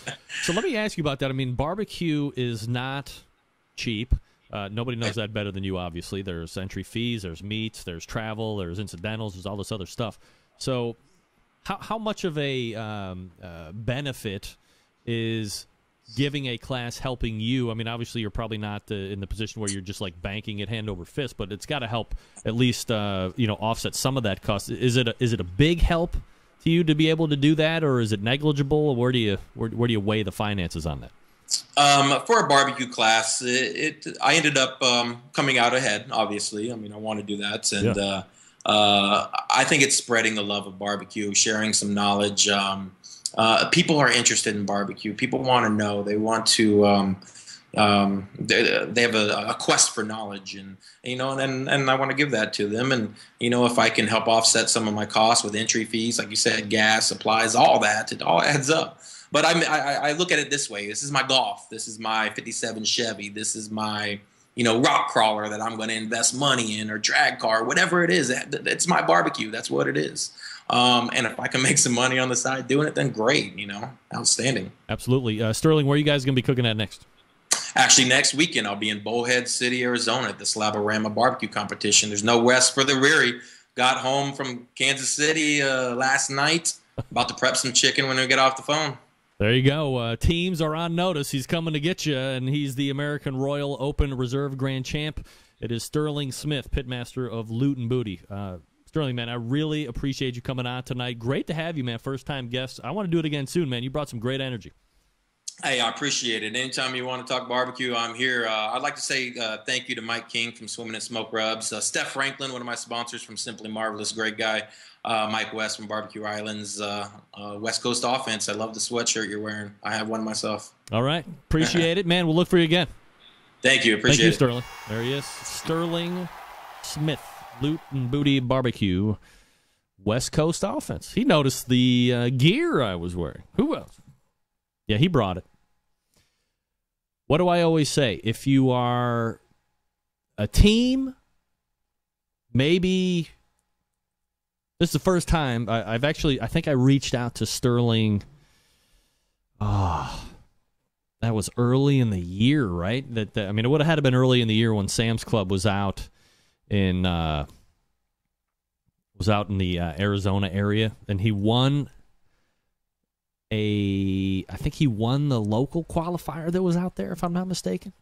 So let me ask you about that. I mean, barbecue is not cheap. Nobody knows that better than you, obviously. There's entry fees, there's meats, there's travel, there's incidentals, there's all this other stuff. So how much of a benefit is giving a class helping you? I mean, obviously, you're probably not in the position where you're just like banking it hand over fist, but it's got to help at least offset some of that cost. Is it a big help to you to be able to do that, or is it negligible? Where do you weigh the finances on that? For a barbecue class, I ended up coming out ahead. Obviously, I mean, I want to do that, and yeah. I think it's spreading the love of barbecue, sharing some knowledge. People are interested in barbecue. People want to know. They want to. They have a quest for knowledge, and I want to give that to them. And if I can help offset some of my costs with entry fees, like you said, gas, supplies, all that, it all adds up. But I look at it this way: this is my Golf, this is my '57 Chevy, this is my rock crawler that I'm going to invest money in, or drag car, whatever it is. It's my barbecue. That's what it is. And if I can make some money on the side doing it, then great. Outstanding. Absolutely, Sterling. Where are you guys going to be cooking at next? Actually, next weekend, I'll be in Bullhead City, Arizona at the Slab-O-Rama barbecue competition. There's no rest for the weary. Got home from Kansas City last night. About to prep some chicken when we get off the phone. There you go. Teams are on notice. He's coming to get you, and he's the American Royal Open Reserve Grand Champ. It is Sterling Smith, pitmaster of Loot and Booty. Sterling, man, I really appreciate you coming on tonight. Great to have you, man. First-time guest. I want to do it again soon, man. You brought some great energy. Hey, I appreciate it. Anytime you want to talk barbecue, I'm here. I'd like to say thank you to Mike King from Swimming and Smoke Rubs. Steph Franklin, one of my sponsors from Simply Marvelous, great guy. Mike West from Barbecue Islands, West Coast Offense. I love the sweatshirt you're wearing. I have one myself. All right. Appreciate it, man. We'll look for you again. Thank you. Appreciate it. Thank you, Sterling. There he is. Sterling Smith, Loot and Booty Barbecue, West Coast Offense. He noticed the gear I was wearing. Who else? Yeah, he brought it. What do I always say? If you are a team, maybe this is the first time I think I reached out to Sterling. That was early in the year, right? It would have had to been early in the year when Sam's Club was out in the Arizona area, and he won the local qualifier that was out there, if I'm not mistaken.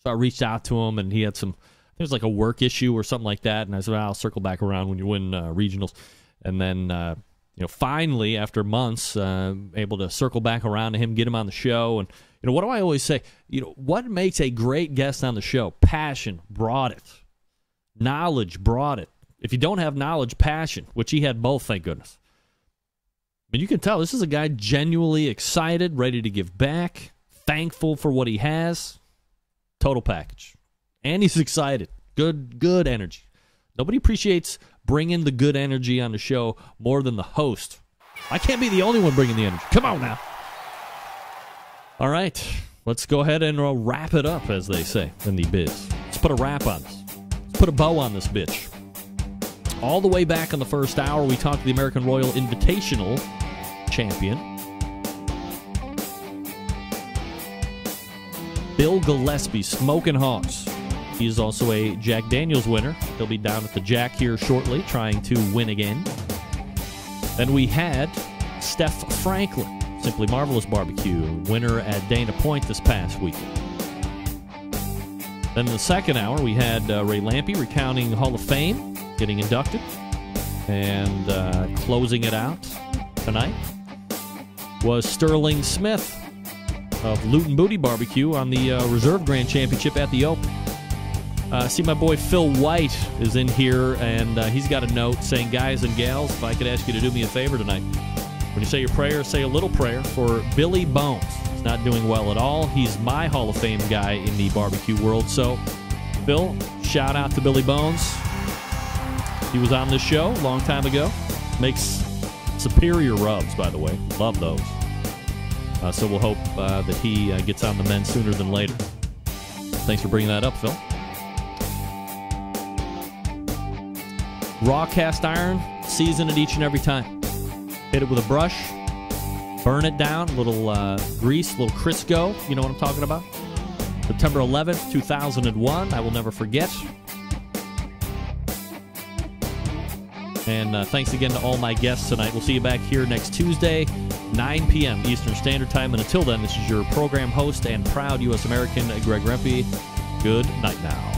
So I reached out to him, and he had there was like a work issue or something like that, and I said, I'll circle back around when you win regionals. And then, finally, after months, able to circle back around to him, get him on the show. And, what do I always say? What makes a great guest on the show? Passion brought it. Knowledge brought it. If you don't have knowledge, passion, which he had both, thank goodness. But you can tell this is a guy genuinely excited, ready to give back, thankful for what he has. Total package. And he's excited. Good energy. Nobody appreciates bringing the good energy on the show more than the host. I can't be the only one bringing the energy. Come on now. All right. Let's go ahead and wrap it up, as they say in the biz. Let's put a wrap on this. Let's put a bow on this bitch. All the way back in the first hour, we talked to the American Royal Invitational champion, Bill Gillespie, Smoking Hawks. He is also a Jack Daniels winner. He'll be down at the Jack here shortly, trying to win again. Then we had Steph Franklin, Simply Marvelous Barbecue, winner at Dana Point this past weekend. Then in the second hour, we had Ray Lampe recounting Hall of Fame, getting inducted, and closing it out tonight was Sterling Smith of Loot and Booty Barbecue on the Reserve Grand Championship at the Open. See, my boy Phil White is in here, and he's got a note saying, guys and gals, if I could ask you to do me a favor tonight. When you say your prayer, say a little prayer for Billy Bones. He's not doing well at all. He's my Hall of Fame guy in the barbecue world. So, Phil, shout out to Billy Bones. He was on this show a long time ago. Makes superior rubs, by the way. Love those. So we'll hope that he gets on the men sooner than later. Thanks for bringing that up, Phil. Raw cast iron, season it each and every time. Hit it with a brush, burn it down, a little grease, a little Crisco. You know what I'm talking about? September 11th, 2001. I will never forget. And thanks again to all my guests tonight. We'll see you back here next Tuesday, 9 p.m. Eastern Standard Time. And until then, this is your program host and proud U.S. American, Greg Rempe. Good night now.